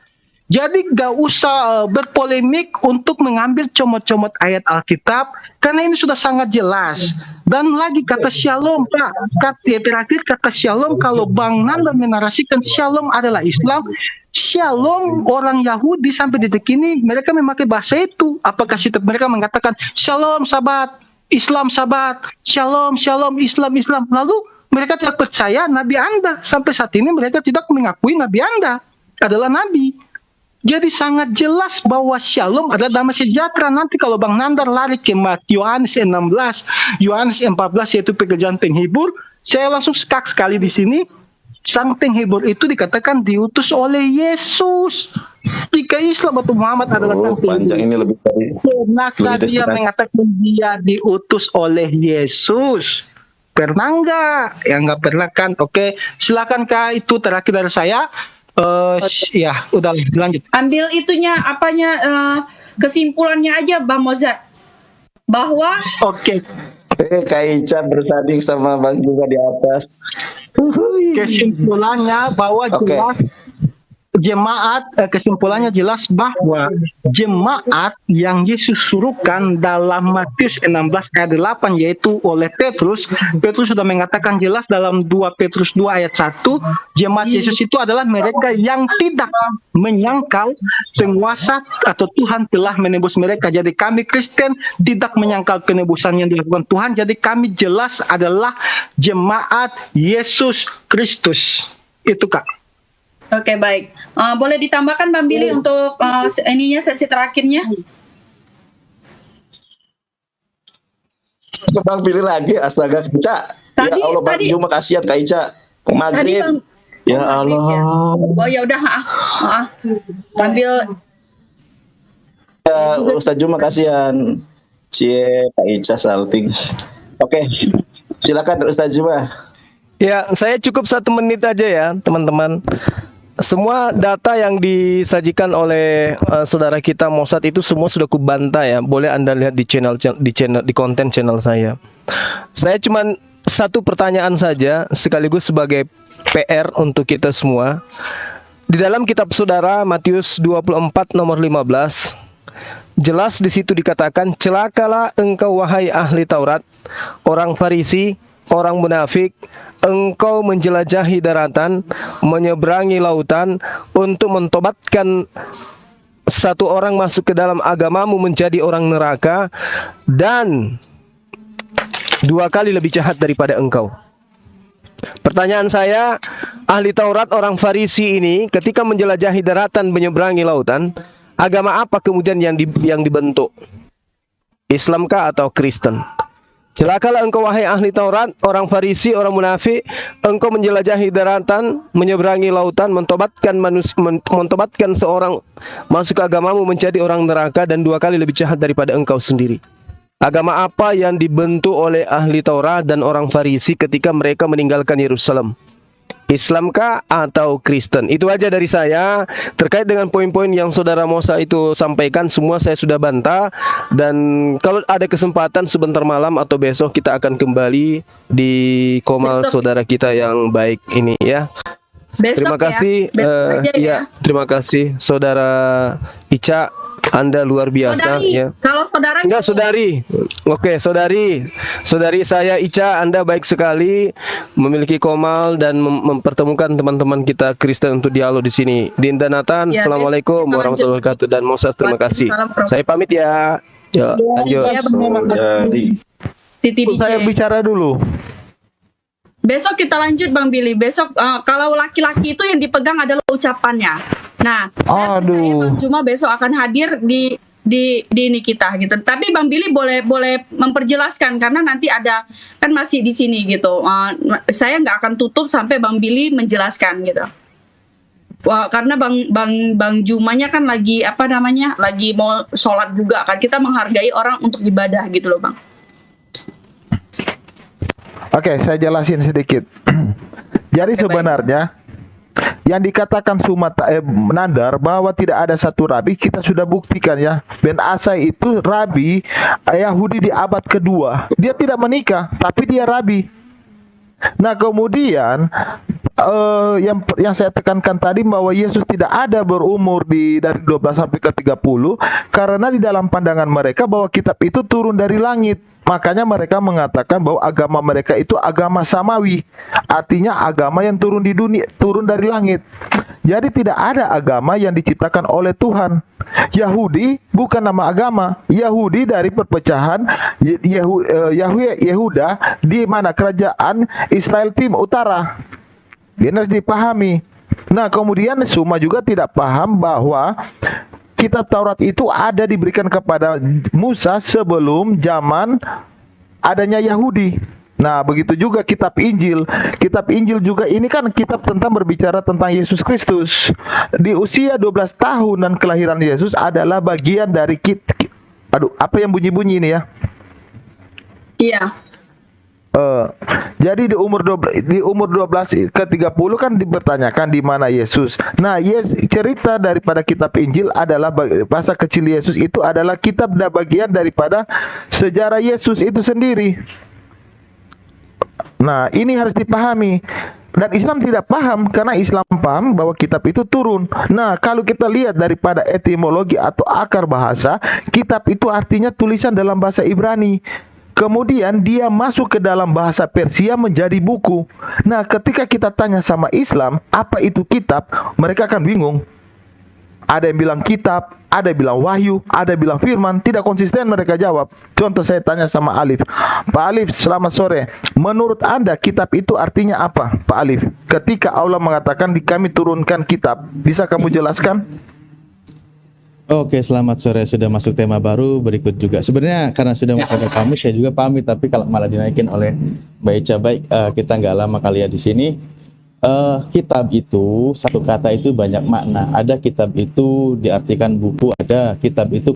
Jadi gak usah berpolemik untuk mengambil comot-comot ayat Alkitab, karena ini sudah sangat jelas. Dan lagi kata shalom Pak, terakhir kata shalom, kalau Bang Nanda menarasikan shalom adalah Islam, shalom orang Yahudi sampai detik ini mereka memakai bahasa itu. Apakah mereka mengatakan shalom sahabat, Islam sahabat, shalom Islam. Lalu mereka tidak percaya Nabi Anda. Sampai saat ini mereka tidak mengakui Nabi Anda adalah Nabi. Jadi sangat jelas bahwa shalom adalah damai sejahtera. Nanti kalau Bang Nandar lari ke Yohanes 16, Yohanes 14 yaitu pekerjaan penghibur, saya langsung skak sekali di sini. Sang penghibur itu dikatakan diutus oleh Yesus. jika Islam atau Muhammad adalah Oh, panjang ini lebih dari pernahkah lebih dia dari mengatakan dia diutus oleh Yesus? Pernah enggak? Ya enggak pernah kan? Oke, silakan Kak, itu terakhir dari saya. Ya, udah lanjut. Ambil itunya apanya kesimpulannya aja Bang Mozart. Bahwa Oke, Kak Ica bersanding sama Bang juga di atas. kesimpulannya bahwa Oke. jelas kesimpulannya jelas bahwa jemaat yang Yesus suruhkan dalam Matius 16 ayat 8 yaitu oleh Petrus sudah mengatakan jelas dalam 2 Petrus 2 ayat 1, jemaat Yesus itu adalah mereka yang tidak menyangkal penguasa atau Tuhan telah menebus mereka. Jadi kami Kristen tidak menyangkal penebusan yang dilakukan Tuhan, jadi kami jelas adalah jemaat Yesus Kristus. Itu Kak. oke baik. Boleh ditambahkan Bang Billy untuk ininya sesi terakhirnya? Bang pilih lagi, astaga Kak Ica. Tadi- Ya Allah Bang tadi- Juma kasihan Kak Ica. Tadi Maghrib. Bang Ya Maghrib Allah. ya. Oh ya udah, ambil Ya, Ustaz Juma kasihan. Cie, Kak Ica salting. Oke. Silakan Ustaz Juma. Ya, saya cukup 1 menit aja ya, teman-teman. Semua data yang disajikan oleh saudara kita Mossad itu semua sudah kubantah ya. Boleh Anda lihat di konten channel saya. Saya cuman 1 pertanyaan saja sekaligus sebagai PR untuk kita semua. Di dalam kitab saudara Matius 24 nomor 15 jelas di situ dikatakan, celakalah engkau wahai ahli Taurat, orang Farisi, orang munafik, engkau menjelajahi daratan, menyeberangi lautan untuk mentobatkan satu orang masuk ke dalam agamamu menjadi orang neraka, dan 2 kali lebih jahat daripada engkau. Pertanyaan saya, ahli Taurat orang Farisi ini ketika menjelajahi daratan, menyeberangi lautan, agama apa kemudian yang dibentuk? Islamkah atau Kristen? Celakalah engkau wahai ahli Taurat, orang Farisi, orang munafik, engkau menjelajahi daratan, menyeberangi lautan, mentobatkan seorang masuk ke agamamu menjadi orang neraka, dan 2 kali lebih jahat daripada engkau sendiri. Agama apa yang dibentuk oleh ahli Taurat dan orang Farisi ketika mereka meninggalkan Yerusalem? Islamkah atau Kristen? Itu aja dari saya. Terkait dengan poin-poin yang saudara Mosa itu sampaikan, semua saya sudah bantah. Dan kalau ada kesempatan sebentar malam atau besok kita akan kembali di komal Besok. saudara kita yang baik ini ya. besok Terima kasih. ya. Besok aja ya. Ya, terima kasih saudara Ica. Anda luar biasa Saudari, ya. kalau saudara Enggak, saudari. Oke, saudari. Saudari saya Ica, Anda baik sekali memiliki komal dan mempertemukan teman-teman kita Kristen untuk dialog di sini. Dinda Nathan, Ya, Assalamualaikum kita warahmatullahi wabarakatuh, dan Mossad terima kasih. Waalaikumsalam, Prof. Saya pamit ya. Ya, lanjut. Ya, Jadi Titi DJ. Saya bicara dulu. Besok kita lanjut Bang Billy. Besok kalau laki-laki itu yang dipegang adalah ucapannya. Nah, saya Aduh. percaya Bang Juma besok akan hadir di ini kita gitu. Tapi Bang Billy boleh memperjelaskan karena nanti ada kan masih di sini gitu. Saya nggak akan tutup sampai Bang Billy menjelaskan gitu. Wah, karena Bang Jumanya kan lagi lagi mau sholat juga kan. Kita menghargai orang untuk ibadah gitu loh Bang. Oke, saya jelasin sedikit. Jadi sebenarnya yang dikatakan Nandar bahwa tidak ada satu rabi, kita sudah buktikan ya. Ben Asai itu rabi Yahudi di abad kedua. Dia tidak menikah, tapi dia rabi. Nah kemudian yang saya tekankan tadi bahwa Yesus tidak ada berumur dari 12 sampai ke 30 karena di dalam pandangan mereka bahwa kitab itu turun dari langit. Makanya mereka mengatakan bahwa agama mereka itu agama samawi, artinya agama yang turun di dunia, turun dari langit. Jadi tidak ada agama yang diciptakan oleh Tuhan. Yahudi bukan nama agama. Yahudi dari perpecahan Yehuda di mana kerajaan Israel Timur Utara. Ini harus dipahami. Nah kemudian semua juga tidak paham bahwa kitab Taurat itu ada diberikan kepada Musa sebelum zaman adanya Yahudi. Nah, begitu juga kitab Injil. Kitab Injil juga ini kan kitab tentang berbicara tentang Yesus Kristus. Di usia 12 tahun dan kelahiran Yesus adalah bagian dari aduh, apa yang bunyi-bunyi ini ya? Iya. Jadi di umur 12 ke 30 kan dipertanyakan di mana Yesus. Nah, cerita daripada kitab Injil adalah masa kecil Yesus itu adalah kitab dan bagian daripada sejarah Yesus itu sendiri. Nah, ini harus dipahami. Dan Islam tidak paham, karena Islam paham bahwa kitab itu turun. Nah, kalau kita lihat daripada etimologi atau akar bahasa, kitab itu artinya tulisan dalam bahasa Ibrani. Kemudian dia masuk ke dalam bahasa Persia menjadi buku. Nah, ketika kita tanya sama Islam, apa itu kitab? Mereka akan bingung. Ada yang bilang kitab, ada yang bilang wahyu, ada yang bilang firman. Tidak konsisten mereka jawab. Contoh saya tanya sama Alif. Pak Alif, selamat sore. Menurut Anda kitab itu artinya apa, Pak Alif? Ketika Allah mengatakan di kami turunkan kitab, bisa kamu jelaskan? Oke, selamat sore. Sudah masuk tema baru berikut juga. Sebenarnya karena sudah pada pamit, saya juga pamit. Tapi kalau malah dinaikin oleh Mbak Ica, baik, kita nggak lama kali ya di sini. Kitab itu, satu kata itu banyak makna. Ada kitab itu diartikan buku, ada kitab itu